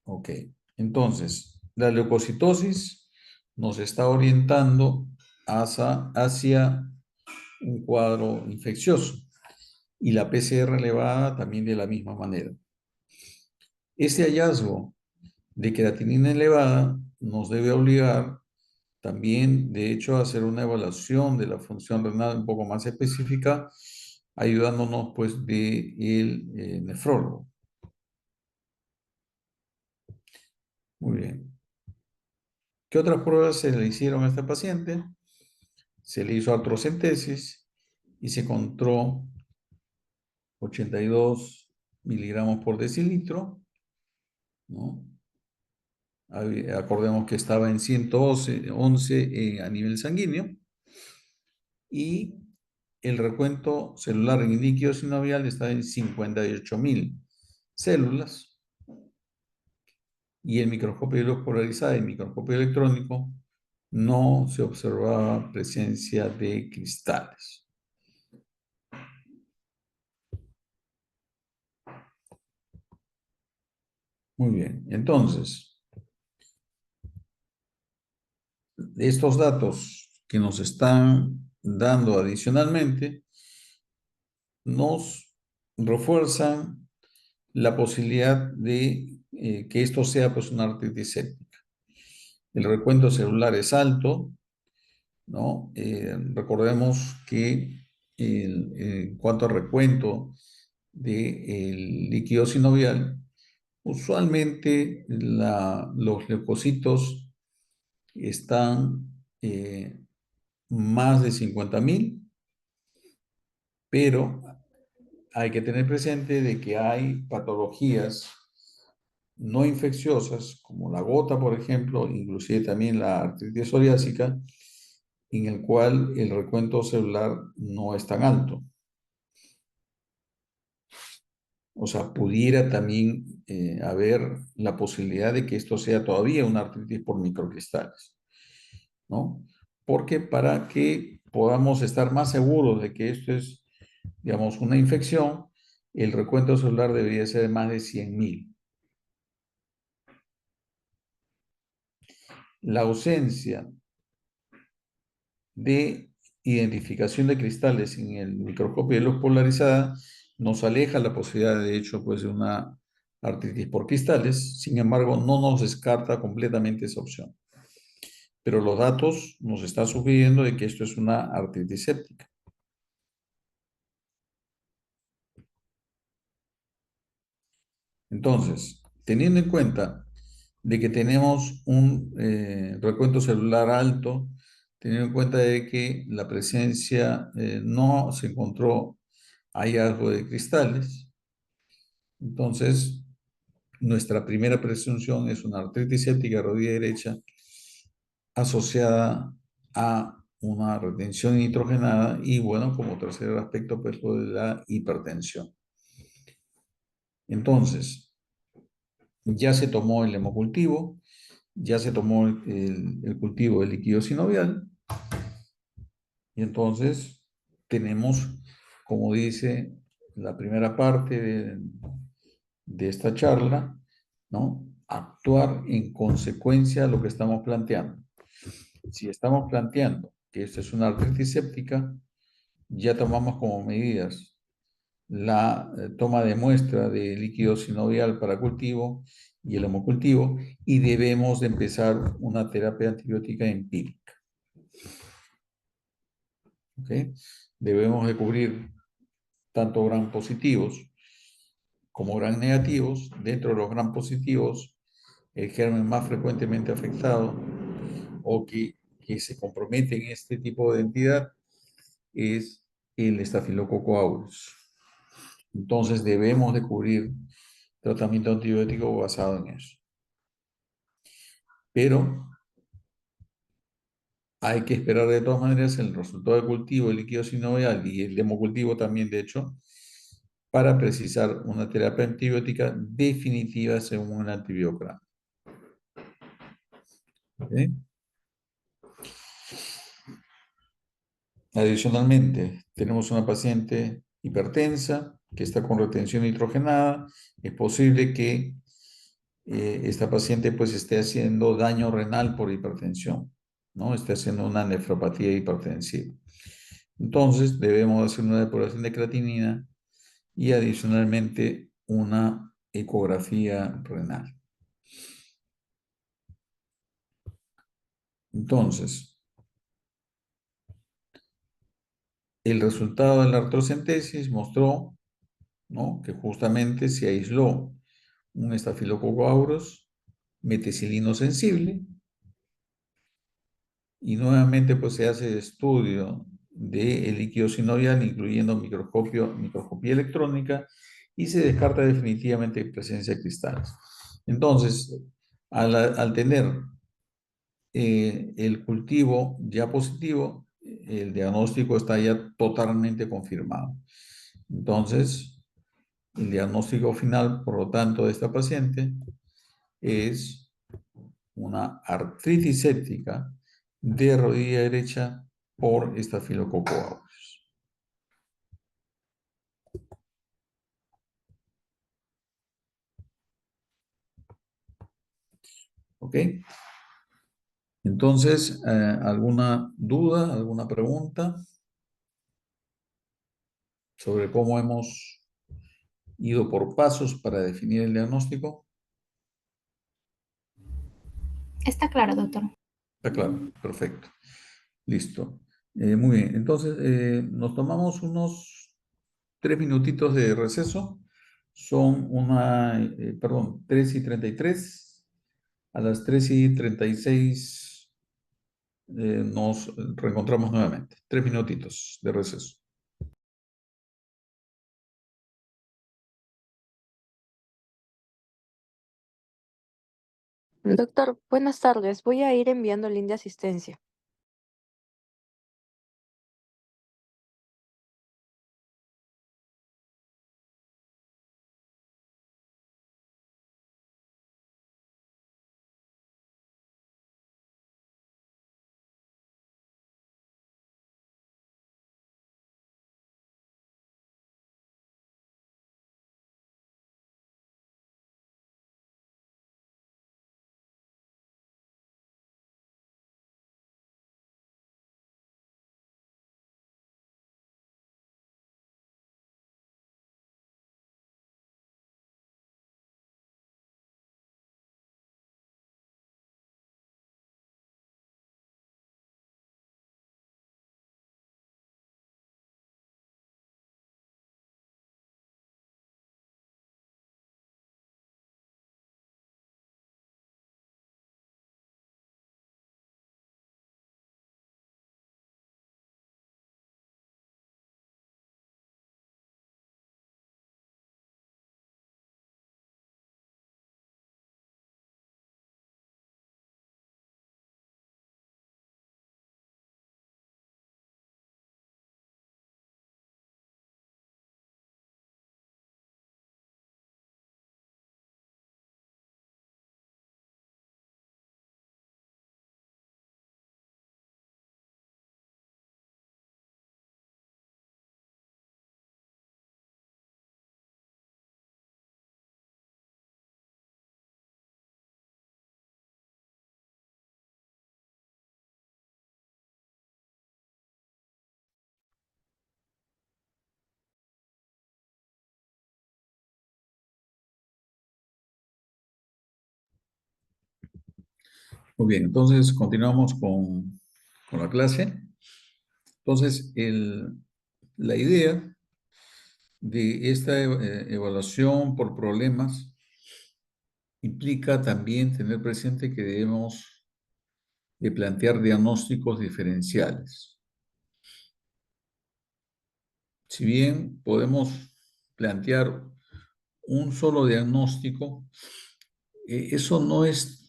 Ok, entonces la leucocitosis nos está orientando hacia un cuadro infeccioso y la PCR elevada también de la misma manera. Este hallazgo de creatinina elevada nos debe obligar también, de hecho, a hacer una evaluación de la función renal un poco más específica, ayudándonos pues de el nefrólogo. Muy bien. ¿Qué otras pruebas se le hicieron a esta paciente? Se le hizo artrocentesis y se encontró 82 miligramos por decilitro, ¿no? Acordemos que estaba en 111 a nivel sanguíneo y el recuento celular en el líquido sinovial está en 58.000 células y el microscopio de luz polarizada y el microscopio electrónico no se observaba presencia de cristales. Muy bien, entonces, estos datos que nos están dando adicionalmente nos refuerzan la posibilidad de que esto sea pues una artritis séptica. El recuento celular es alto, ¿no? Recordemos que en cuanto al recuento del líquido sinovial, usualmente los leucocitos están más de 50.000, pero hay que tener presente de que hay patologías no infecciosas, como la gota, por ejemplo, inclusive también la artritis psoriásica, en el cual el recuento celular no es tan alto. O sea, pudiera también haber la posibilidad de que esto sea todavía una artritis por microcristales, ¿no? Porque para que podamos estar más seguros de que esto es, digamos, una infección, el recuento celular debería ser de más de 100.000. La ausencia de identificación de cristales en el microscopio de luz polarizada nos aleja la posibilidad, de hecho, pues, de una artritis por cristales. Sin embargo, no nos descarta completamente esa opción. Pero los datos nos están sugiriendo de que esto es una artritis séptica. Entonces, teniendo en cuenta de que tenemos un recuento celular alto, teniendo en cuenta de que la presencia no se encontró hallazgo de cristales, entonces nuestra primera presunción es una artritis séptica de rodilla derecha asociada a una retención nitrogenada y bueno, como tercer aspecto, pues lo de la hipertensión. Entonces, ya se tomó el hemocultivo, ya se tomó el cultivo del líquido sinovial y entonces tenemos, como dice la primera parte de esta charla, ¿no? Actuar en consecuencia a lo que estamos planteando. Si estamos planteando que esto es una artritis séptica, ya tomamos como medidas la toma de muestra de líquido sinovial para cultivo y el hemocultivo y debemos de empezar una terapia antibiótica empírica. ¿Okay? Debemos de cubrir tanto gram positivos como gram negativos. Dentro de los gram positivos, el germen más frecuentemente afectado o que se compromete en este tipo de entidad es el estafilococo aureus. Entonces debemos de cubrir tratamiento antibiótico basado en eso. Pero hay que esperar de todas maneras el resultado de cultivo, el líquido sinovial y el hemocultivo también, de hecho, para precisar una terapia antibiótica definitiva según el antibiograma. ¿Ok? Adicionalmente, tenemos una paciente hipertensa que está con retención nitrogenada. Es posible que esta paciente pues esté haciendo daño renal por hipertensión, ¿no? Esté haciendo una nefropatía hipertensiva. Entonces, debemos hacer una depuración de creatinina y adicionalmente una ecografía renal. Entonces, el resultado de la artrocentesis mostró, ¿no?, que justamente se aisló un estafilococo aureus meticilino sensible y nuevamente pues se hace estudio del líquido sinovial incluyendo microscopía electrónica y se descarta definitivamente presencia de cristales. Entonces, al tener el cultivo ya positivo, el diagnóstico está ya totalmente confirmado. Entonces, el diagnóstico final, por lo tanto, de esta paciente es una artritis séptica de rodilla derecha por estafilococo aureus. ¿Ok? Entonces, ¿alguna duda, alguna pregunta sobre cómo hemos ido por pasos para definir el diagnóstico? Está claro, doctor. Está claro, perfecto. Listo. Muy bien, entonces nos tomamos unos 3 minutitos de receso. Son perdón, 3:33. A las 3:36 nos reencontramos nuevamente. 3 minutitos de receso. Doctor, buenas tardes. Voy a ir enviando el link de asistencia. Muy bien, entonces continuamos con la clase. Entonces, la idea de esta evaluación por problemas implica también tener presente que debemos de plantear diagnósticos diferenciales. Si bien podemos plantear un solo diagnóstico, eso no es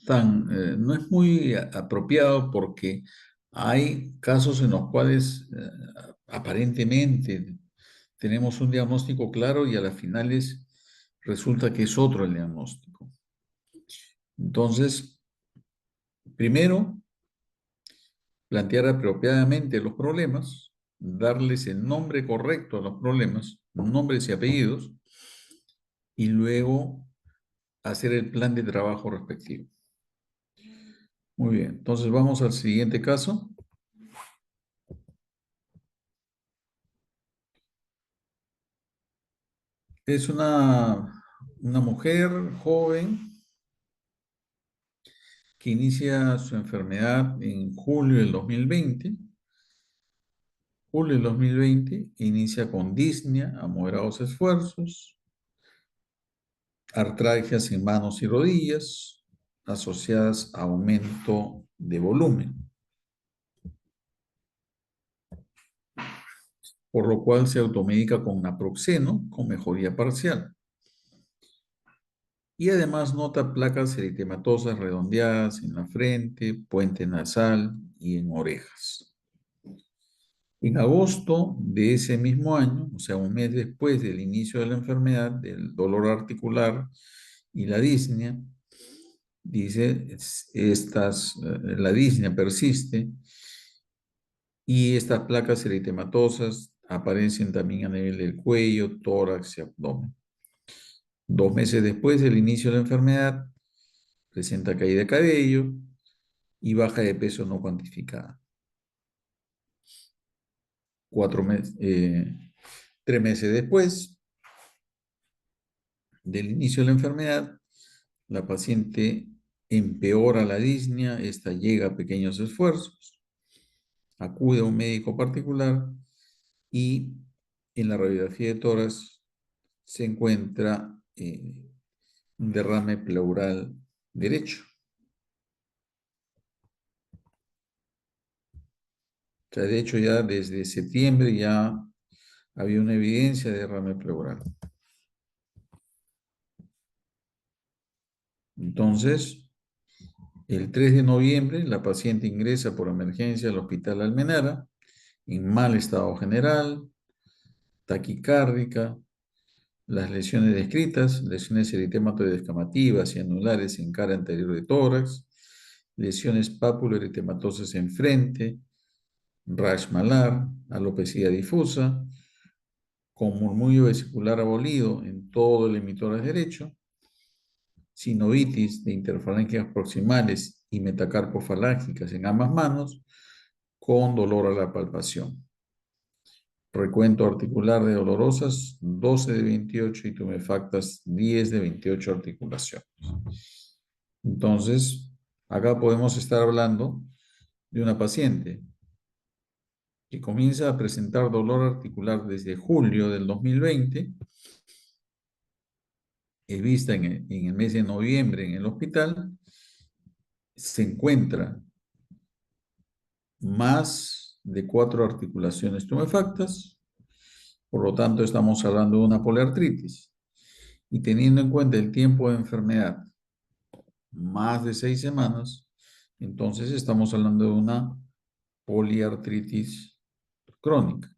muy apropiado porque hay casos en los cuales aparentemente tenemos un diagnóstico claro y a las finales resulta que es otro el diagnóstico. Entonces, Primero, plantear apropiadamente los problemas, darles el nombre correcto a los problemas, nombres y apellidos, y luego hacer el plan de trabajo respectivo. Muy bien, entonces vamos al siguiente caso. Es una mujer joven que inicia su enfermedad en julio del 2020. Julio del 2020 inicia con disnea a moderados esfuerzos, artralgias en manos y rodillas asociadas a aumento de volumen, por lo cual se automedica con naproxeno con mejoría parcial. Y además nota placas eritematosas redondeadas en la frente, puente nasal y en orejas. En agosto de ese mismo año, o sea, un mes después del inicio de la enfermedad, del dolor articular y la disnea, dice, la disnea persiste y estas placas eritematosas aparecen también a nivel del cuello, tórax y abdomen. 2 meses después del inicio de la enfermedad, presenta caída de cabello y baja de peso no cuantificada. 3 meses después del inicio de la enfermedad, la paciente empeora la disnea, esta llega a pequeños esfuerzos, acude a un médico particular y en la radiografía de tórax se encuentra un derrame pleural derecho. O sea, de hecho ya desde septiembre ya había una evidencia de derrame pleural. Entonces, el 3 de noviembre, la paciente ingresa por emergencia al Hospital Almenara, en mal estado general, taquicárdica, las lesiones descritas, lesiones eritematoidescamativas y anulares en cara anterior de tórax, lesiones papuloeritematosas en frente, rash malar, alopecia difusa, con murmullo vesicular abolido en todo el hemitórax derecho, sinovitis de interfalangias proximales y metacarpofalángicas en ambas manos, con dolor a la palpación. Recuento articular de dolorosas, 12 de 28 y tumefactas, 10 de 28 articulaciones. Entonces, acá podemos estar hablando de una paciente que comienza a presentar dolor articular desde julio del 2020, es vista en el mes de noviembre en el hospital, se encuentra más de 4 articulaciones tumefactas, por lo tanto estamos hablando de una poliartritis. Y teniendo en cuenta el tiempo de enfermedad, más de 6 semanas, entonces estamos hablando de una poliartritis crónica,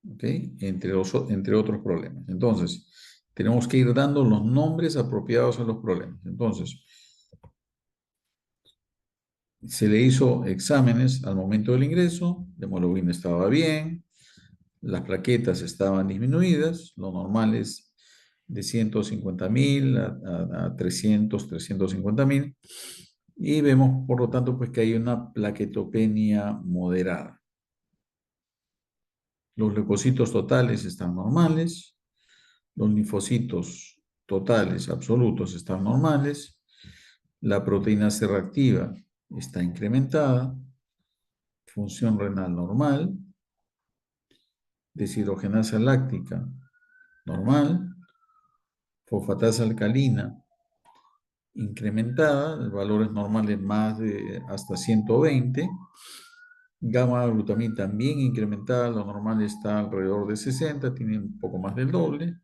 ¿ok? Entre otros problemas. Entonces, tenemos que ir dando los nombres apropiados a los problemas. Entonces, se le hizo exámenes al momento del ingreso, la hemoglobina estaba bien, las plaquetas estaban disminuidas, lo normal es de 150.000 a 350.000, y vemos, por lo tanto, pues que hay una plaquetopenia moderada. Los leucocitos totales están normales, los linfocitos totales absolutos están normales, la proteína C reactiva está incrementada, función renal normal, deshidrogenasa láctica normal, fosfatasa alcalina incrementada, el valor es normal de más de hasta 120, gamma glutamina también incrementada, lo normal está alrededor de 60, tiene un poco más del doble,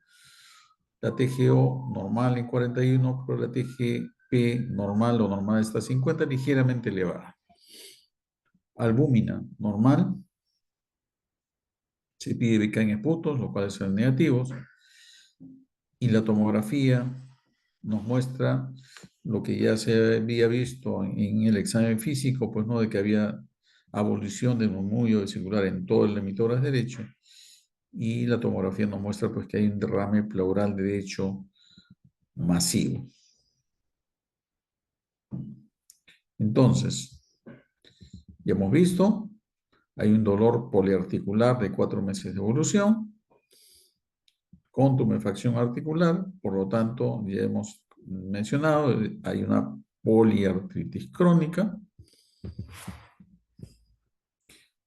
la TGO normal en 41, pero la TGP normal o normal está 50, ligeramente elevada. Albúmina normal, se pide BK en esputos, los cuales son negativos, y la tomografía nos muestra lo que ya se había visto en el examen físico, pues no, de que había abolición del murmullo vesicular en todo el emisoras derecho, y la tomografía nos muestra pues que hay un derrame pleural derecho masivo. Entonces, ya hemos visto, hay un dolor poliarticular de 4 meses de evolución, con tumefacción articular, por lo tanto, ya hemos mencionado, hay una poliartritis crónica.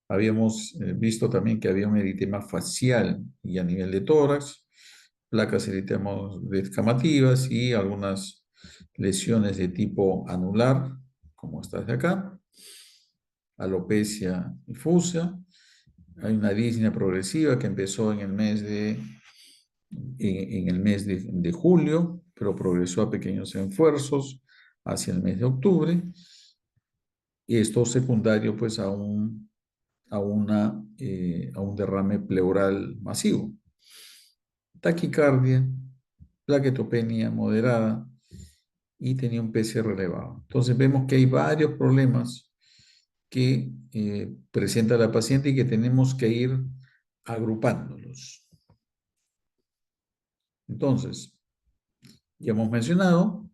Habíamos visto también que había un eritema facial y a nivel de tórax, placas eritemo-descamativas y algunas lesiones de tipo anular, como estas de acá, alopecia difusa. Hay una disnea progresiva que empezó en el mes de julio, pero progresó a pequeños esfuerzos hacia el mes de octubre. Y esto secundario pues a un derrame pleural masivo. Taquicardia, plaquetopenia moderada y tenía un PCR elevado. Entonces vemos que hay varios problemas que presenta la paciente y que tenemos que ir agrupándolos. Entonces, ya hemos mencionado,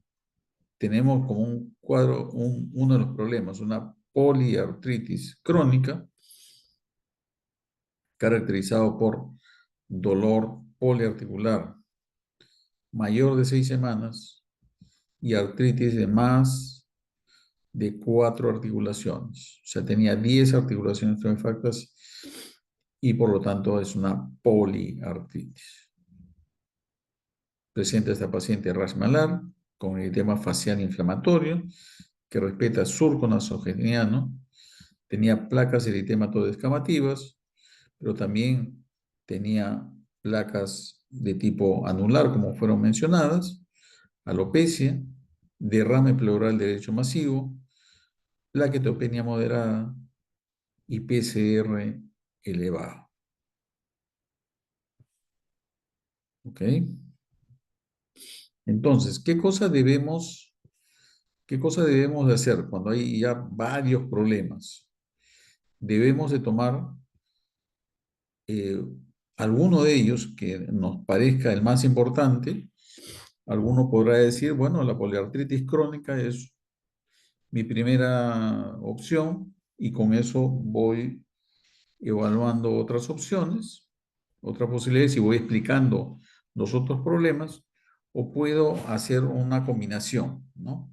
tenemos como un cuadro, uno de los problemas, una poliartritis crónica, caracterizado por dolor poliarticular mayor de 6 semanas y artritis de más de 4 articulaciones. O sea, tenía 10 articulaciones tumefactas y por lo tanto es una poliartritis. Presenta esta paciente rash malar con eritema facial inflamatorio que respeta surco nasogeniano, tenía placas eritematoidescamativas, pero también tenía placas de tipo anular, como fueron mencionadas, alopecia, derrame pleural derecho masivo, plaquetopenia moderada y PCR elevado. ¿Ok? Entonces, ¿qué cosa debemos de hacer cuando hay ya varios problemas? Debemos de tomar alguno de ellos que nos parezca el más importante. Alguno podrá decir, bueno, la poliartritis crónica es mi primera opción y con eso voy evaluando otras opciones, otras posibilidades y voy explicando los otros problemas, o puedo hacer una combinación, ¿no?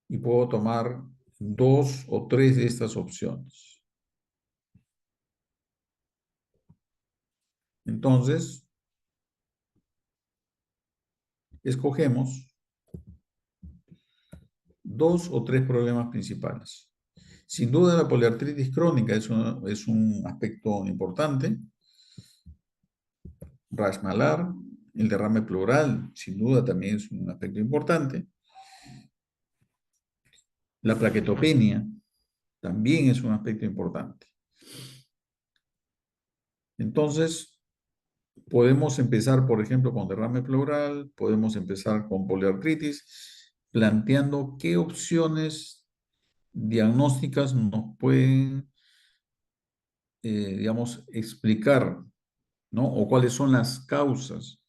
Y puedo tomar 2 o 3 de estas opciones. Entonces, escogemos 2 o 3 problemas principales. Sin duda, la poliartritis crónica es un aspecto importante. Rash malar, el derrame pleural, sin duda también es un aspecto importante. La plaquetopenia también es un aspecto importante. Entonces, podemos empezar, por ejemplo, con derrame pleural, podemos empezar con poliartritis, planteando qué opciones diagnósticas nos pueden, digamos, explicar, ¿no? O cuáles son las causas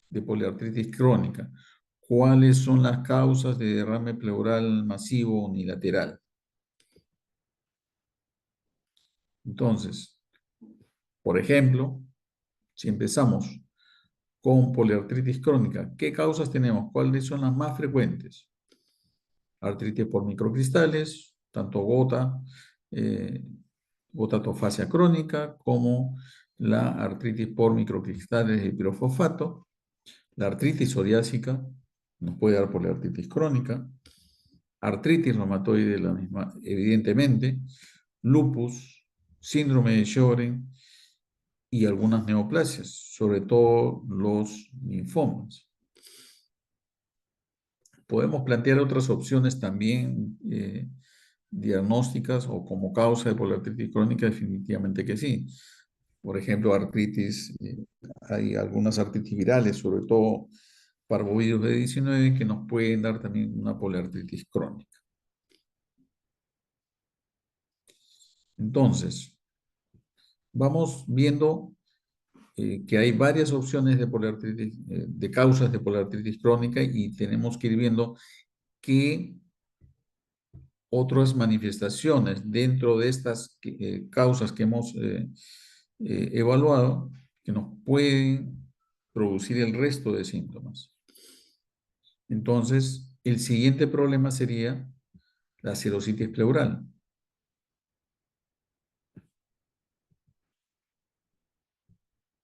de poliartritis crónica, cuáles son las causas de derrame pleural masivo unilateral. Entonces, por ejemplo, si empezamos con poliartritis crónica, ¿qué causas tenemos? ¿Cuáles son las más frecuentes? Artritis por microcristales, tanto gotatofasia crónica, como la artritis por microcristales de pirofosfato. La artritis psoriásica nos puede dar poliartritis crónica. Artritis reumatoide, la misma, evidentemente. Lupus, síndrome de Sjögren y algunas neoplasias, sobre todo los linfomas. Podemos plantear otras opciones también diagnósticas o como causa de poliartritis crónica, definitivamente que sí. Por ejemplo, artritis, hay algunas artritis virales, sobre todo parvovirus B19 que nos pueden dar también una poliartritis crónica. Entonces, vamos viendo que hay varias opciones de poliartritis, de causas de poliartritis crónica y tenemos que ir viendo qué otras manifestaciones dentro de estas causas que hemos evaluado que nos pueden producir el resto de síntomas. Entonces, el siguiente problema sería la serositis pleural.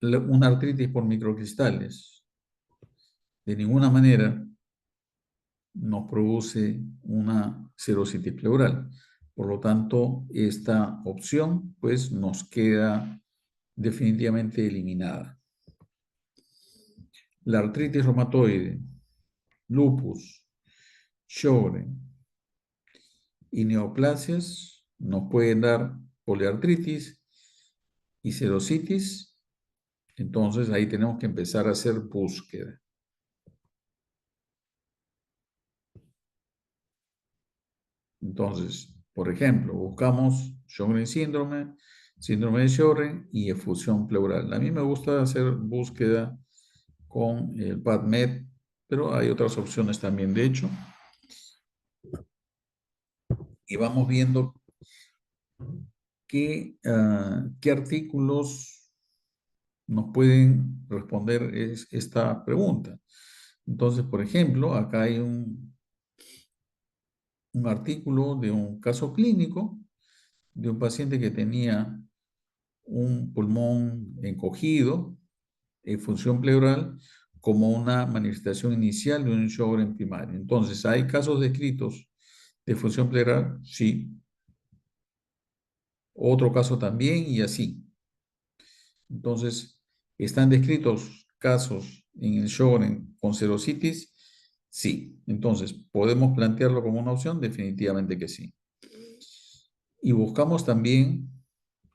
Una artritis por microcristales de ninguna manera nos produce una serositis pleural. Por lo tanto, esta opción pues nos queda definitivamente eliminada. La artritis reumatoide, lupus, Sjögren y neoplasias nos pueden dar poliartritis y serositis. Entonces ahí tenemos que empezar a hacer búsqueda. Entonces, por ejemplo, buscamos Sjögren síndrome, síndrome de Sjögren y efusión pleural. A mí me gusta hacer búsqueda con el PubMed, pero hay otras opciones también, de hecho. Y vamos viendo qué artículos nos pueden responder esta pregunta. Entonces, por ejemplo, acá hay un artículo de un caso clínico de un paciente que tenía un pulmón encogido, función pleural, como una manifestación inicial de un Sjögren primario. Entonces, ¿hay casos descritos de función pleural? Sí. Otro caso también y así. Entonces, ¿están descritos casos en el Sjögren con serositis? Sí. Entonces, ¿podemos plantearlo como una opción? Definitivamente que sí. Y buscamos también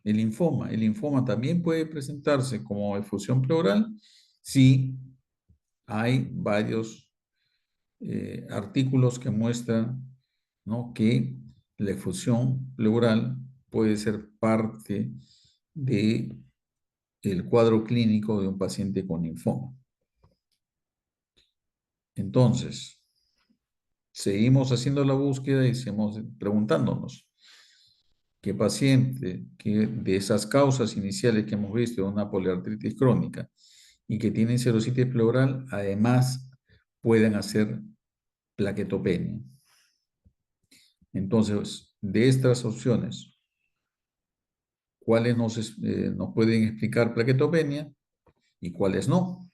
el linfoma. El linfoma también puede presentarse como efusión pleural si hay varios artículos que muestran, ¿no?, que la efusión pleural puede ser parte de el cuadro clínico de un paciente con linfoma. Entonces, seguimos haciendo la búsqueda y seguimos preguntándonos, ¿qué paciente que de esas causas iniciales que hemos visto de una poliartritis crónica y que tienen serositis pleural, además pueden hacer plaquetopenia? Entonces, de estas opciones, ¿cuáles nos pueden explicar plaquetopenia y cuáles no?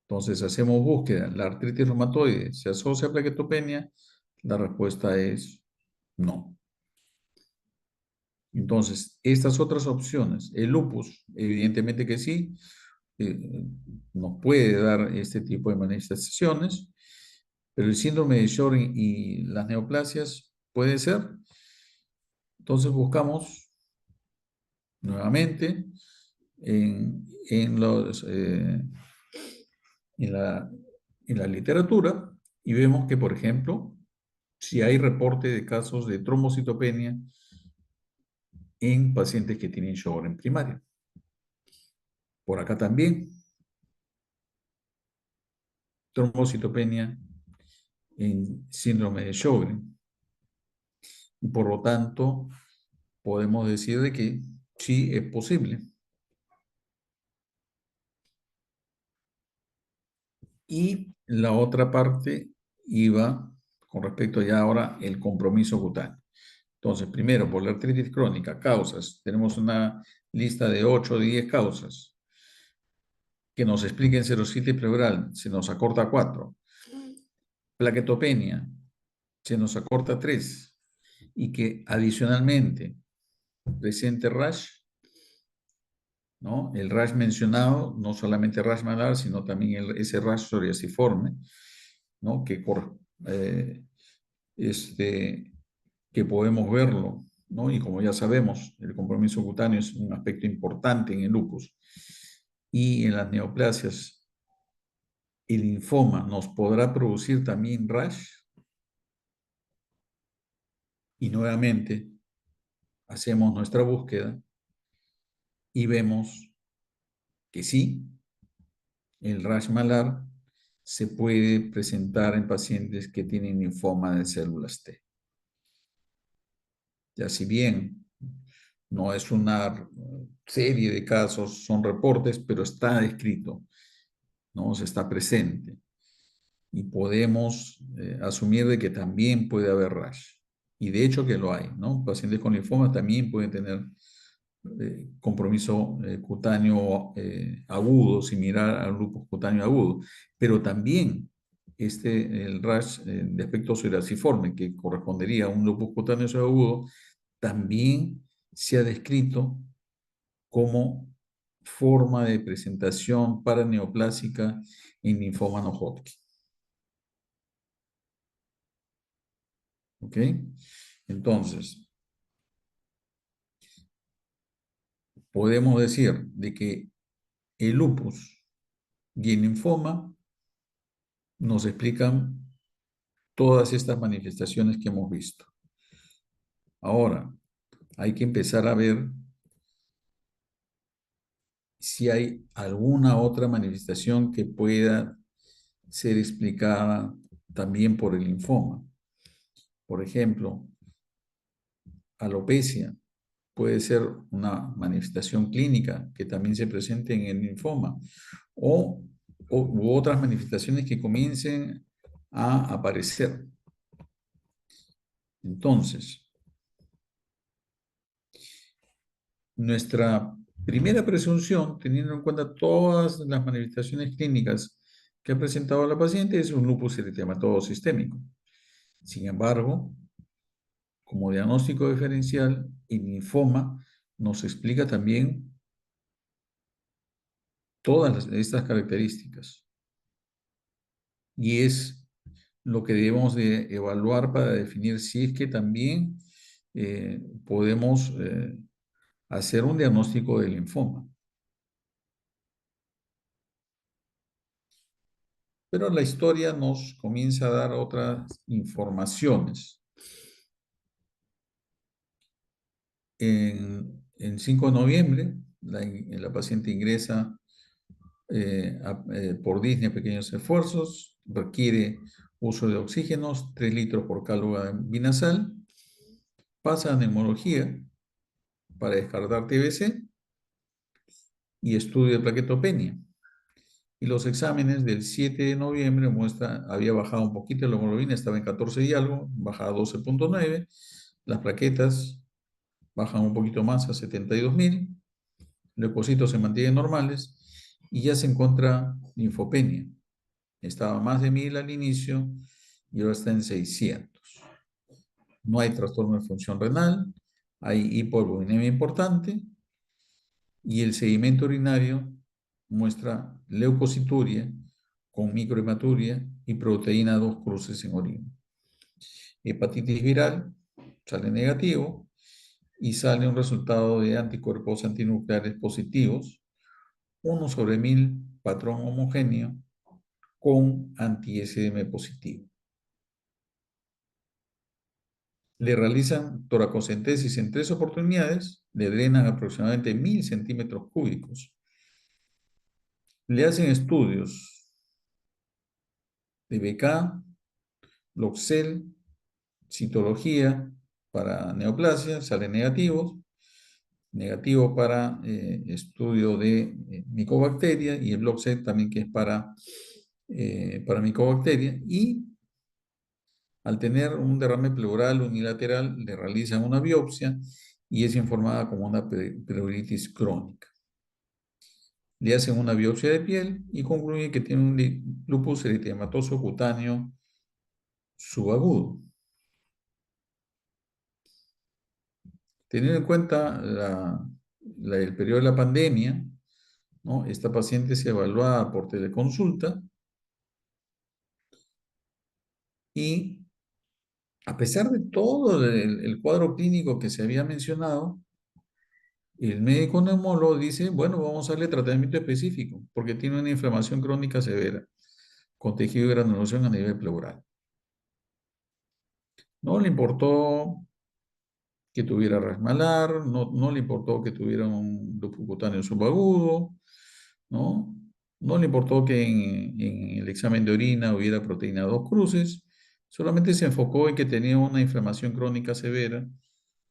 Entonces, hacemos búsqueda. ¿La artritis reumatoide se asocia a plaquetopenia? La respuesta es no. Entonces, estas otras opciones, el lupus, evidentemente que sí, nos puede dar este tipo de manifestaciones, pero el síndrome de Sjögren y las neoplasias puede ser. Entonces buscamos nuevamente en la literatura y vemos que, por ejemplo, si hay reporte de casos de trombocitopenia en pacientes que tienen Sjögren primario. Por acá también, trombocitopenia en síndrome de Sjögren. Y por lo tanto, podemos decir de que sí es posible. Y la otra parte iba con respecto ya ahora el compromiso cutáneo. Entonces, primero, por la artritis crónica, causas. Tenemos una lista de 8 o 10 causas que nos expliquen serositis pleural, se nos acorta a 4. Plaquetopenia, se nos acorta a 3. Y que adicionalmente presente rash, ¿no? El rash mencionado, no solamente rash malar, sino también ese rash psoriasiforme, ¿no? Que podemos verlo, ¿no? Y como ya sabemos, el compromiso cutáneo es un aspecto importante en el lupus y en las neoplasias ¿el linfoma nos podrá producir también rash? Y nuevamente hacemos nuestra búsqueda y vemos que sí, el rash malar se puede presentar en pacientes que tienen linfoma de células T. Ya si bien no es una serie de casos, son reportes, pero está descrito, ¿no? Se está presente. Y podemos asumir de que también puede haber rash. Y de hecho que lo hay, ¿no? Pacientes con linfoma también pueden tener compromiso cutáneo agudo, similar al lupus cutáneo agudo, pero también el rash de aspecto psoriasiforme, que correspondería a un lupus cutáneo agudo, también se ha descrito como forma de presentación paraneoplásica en linfoma no Hodgkin. ¿Ok? Entonces, podemos decir de que el lupus y el linfoma nos explican todas estas manifestaciones que hemos visto. Ahora, hay que empezar a ver si hay alguna otra manifestación que pueda ser explicada también por el linfoma. Por ejemplo, alopecia puede ser una manifestación clínica que también se presente en el linfoma u otras manifestaciones que comiencen a aparecer. Entonces, nuestra primera presunción, teniendo en cuenta todas las manifestaciones clínicas que ha presentado la paciente, es un lupus eritematoso sistémico. Sin embargo, como diagnóstico diferencial, el linfoma nos explica también todas estas características. Y es lo que debemos de evaluar para definir si es que también podemos hacer un diagnóstico de linfoma. Pero la historia nos comienza a dar otras informaciones. En 5 de noviembre, la paciente ingresa por disnea pequeños esfuerzos, requiere uso de oxígenos, 3 litros por cáluga binasal, pasa a neumología para descartar TBC y estudio de plaquetopenia. Y los exámenes del 7 de noviembre muestra, había bajado un poquito la hemoglobina, estaba en 14 y algo, baja a 12.9, las plaquetas bajan un poquito más a 72.000, leucocitos se mantienen normales y ya se encuentra linfopenia. Estaba más de 1.000 al inicio y ahora está en 600. No hay trastorno de función renal, hay hipoalbuminemia importante y el sedimento urinario muestra leucocituria con microhematuria y proteína 2 cruces en orina. Hepatitis viral sale negativo y sale un resultado de anticuerpos antinucleares positivos, 1 sobre 1000 patrón homogéneo con anti-SM positivo. Le realizan toracocentesis en 3 oportunidades, le drenan aproximadamente 1000 centímetros cúbicos. Le hacen estudios de BK, Bloxel, citología para neoplasia, salen negativos, negativo para estudio de micobacteria y el Bloxel también que es para micobacteria y al tener un derrame pleural unilateral le realizan una biopsia y es informada como una pleuritis crónica. Le hacen una biopsia de piel y concluyen que tiene un lupus eritematoso cutáneo subagudo. Teniendo en cuenta el periodo de la pandemia, ¿no? Esta paciente se evaluaba por teleconsulta y a pesar de todo el cuadro clínico que se había mencionado, el médico neumólogo dice, bueno, vamos a darle tratamiento específico porque tiene una inflamación crónica severa. con tejido de granulación a nivel pleural. No le importó que tuviera ras malar, no le importó que tuviera un lupus cutáneo subagudo, ¿no? No le importó que en el examen de orina hubiera proteína 2 cruces, solamente se enfocó en que tenía una inflamación crónica severa,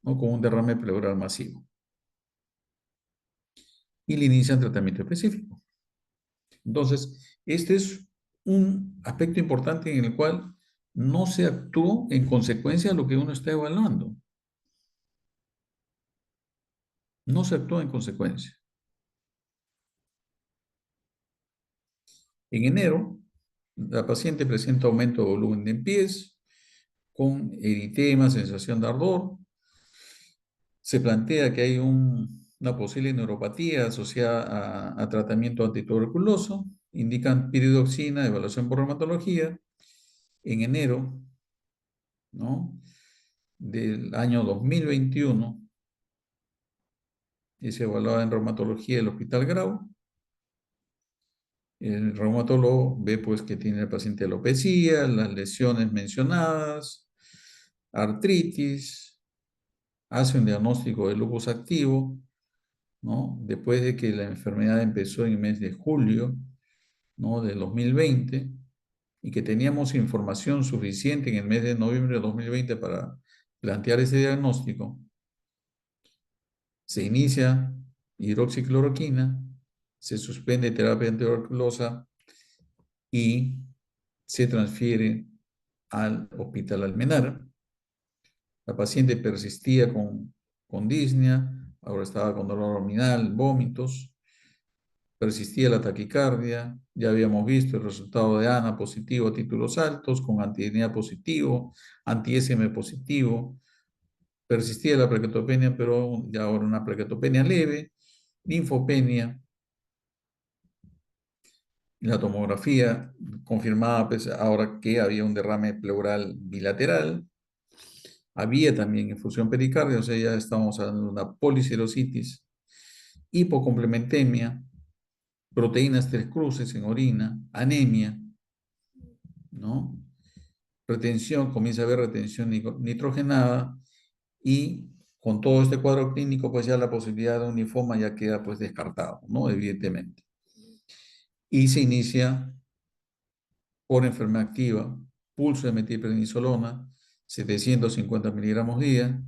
¿no? Con un derrame pleural masivo. Y le inician tratamiento específico. Entonces, este es un aspecto importante en el cual no se actuó en consecuencia de lo que uno está evaluando. No se actuó en consecuencia. En enero, la paciente presenta aumento de volumen de pies, con eritema, sensación de ardor. Se plantea que hay una posible neuropatía asociada a tratamiento antituberculoso. Indican piridoxina, evaluación por reumatología. En enero, ¿no?, del año 2021, es evaluada en reumatología del Hospital Grau. El reumatólogo ve pues que tiene el paciente alopecia, las lesiones mencionadas, artritis, hace un diagnóstico de lupus activo, ¿no? Después de que la enfermedad empezó en el mes de julio, ¿no?, del 2020, y que teníamos información suficiente en el mes de noviembre de 2020 para plantear ese diagnóstico. Se inicia hidroxicloroquina, se suspende terapia antituberculosa y se transfiere al Hospital Almenara. La paciente persistía con disnea, ahora estaba con dolor abdominal, vómitos, persistía la taquicardia, ya habíamos visto el resultado de ANA positivo a títulos altos, con anti-DNA positivo, anti-SM positivo, persistía la plaquetopenia, pero ya ahora una plaquetopenia leve, linfopenia, la tomografía confirmaba pues, ahora que había un derrame pleural bilateral, había también infusión pericardia, o sea, ya estamos hablando de una policirositis, hipocomplementemia, proteínas 3 cruces en orina, anemia, ¿no? Retención, comienza a haber retención nitrogenada y con todo este cuadro clínico, pues ya la posibilidad de un linfoma ya queda pues descartado, ¿no? Evidentemente. Y se inicia por enfermedad activa, pulso de metilprednisolona, 750 miligramos día,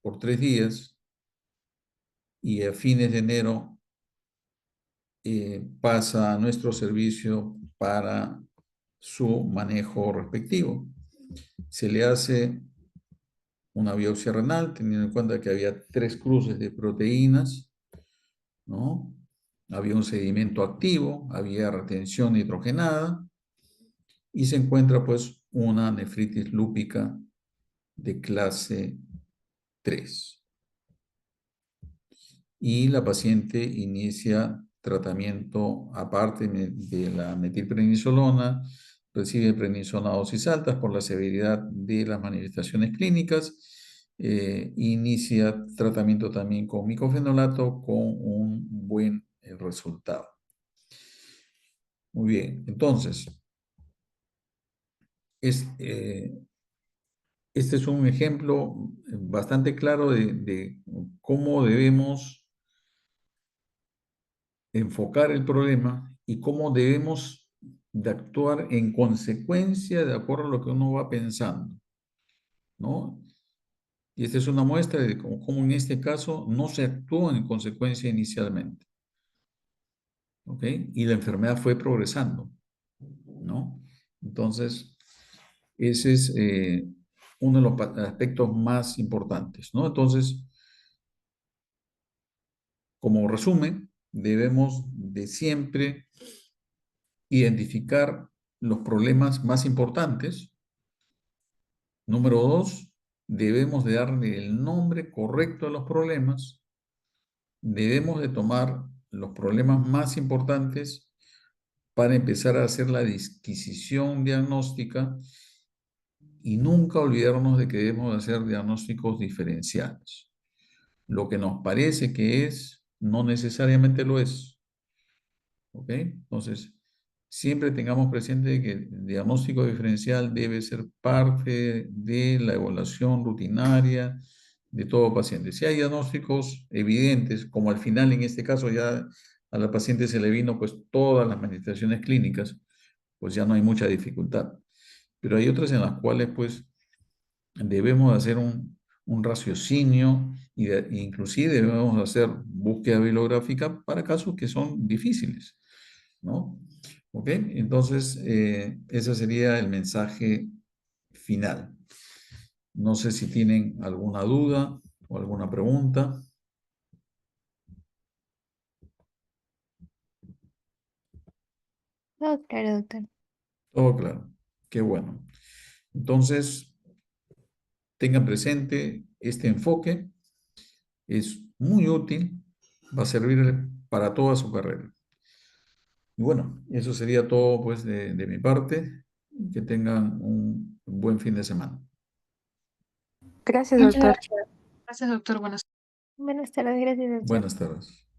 por 3 días, y a fines de enero pasa a nuestro servicio para su manejo respectivo. Se le hace una biopsia renal, teniendo en cuenta que había 3 cruces de proteínas, ¿no? Había un sedimento activo, había retención nitrogenada y se encuentra pues una nefritis lúpica de clase 3. Y la paciente inicia tratamiento aparte de la metilprednisolona, recibe prednisona a dosis altas por la severidad de las manifestaciones clínicas, inicia tratamiento también con micofenolato con un buen resultado. Muy bien, entonces, este es un ejemplo bastante claro de cómo debemos enfocar el problema y cómo debemos de actuar en consecuencia de acuerdo a lo que uno va pensando, ¿no? Y esta es una muestra de cómo en este caso no se actuó en consecuencia inicialmente, ¿ok? Y la enfermedad fue progresando, ¿no? Entonces, ese es uno de los aspectos más importantes, ¿no? Entonces, como resumen, debemos de siempre identificar los problemas más importantes. Número 2, debemos de darle el nombre correcto a los problemas. Debemos de tomar los problemas más importantes para empezar a hacer la disquisición diagnóstica y nunca olvidarnos de que debemos de hacer diagnósticos diferenciales. Lo que nos parece que es, no necesariamente lo es. ¿Ok? Entonces, siempre tengamos presente que el diagnóstico diferencial debe ser parte de la evaluación rutinaria de todo paciente. Si hay diagnósticos evidentes, como al final en este caso ya a la paciente se le vino pues todas las manifestaciones clínicas, pues ya no hay mucha dificultad. Pero hay otras en las cuales pues debemos hacer un raciocinio e inclusive debemos hacer búsqueda bibliográfica para casos que son difíciles, ¿no? ¿Ok? Entonces, ese sería el mensaje final. No sé si tienen alguna duda o alguna pregunta. Todo claro, doctor. Todo claro. Qué bueno. Entonces, tengan presente este enfoque. Es muy útil. Va a servir para toda su carrera. Y bueno, eso sería todo pues de mi parte. Que tengan un buen fin de semana. Gracias, Muchas doctor. gracias. Gracias, doctor. Buenas Buenas tardes, gracias, doctor. Buenas tardes.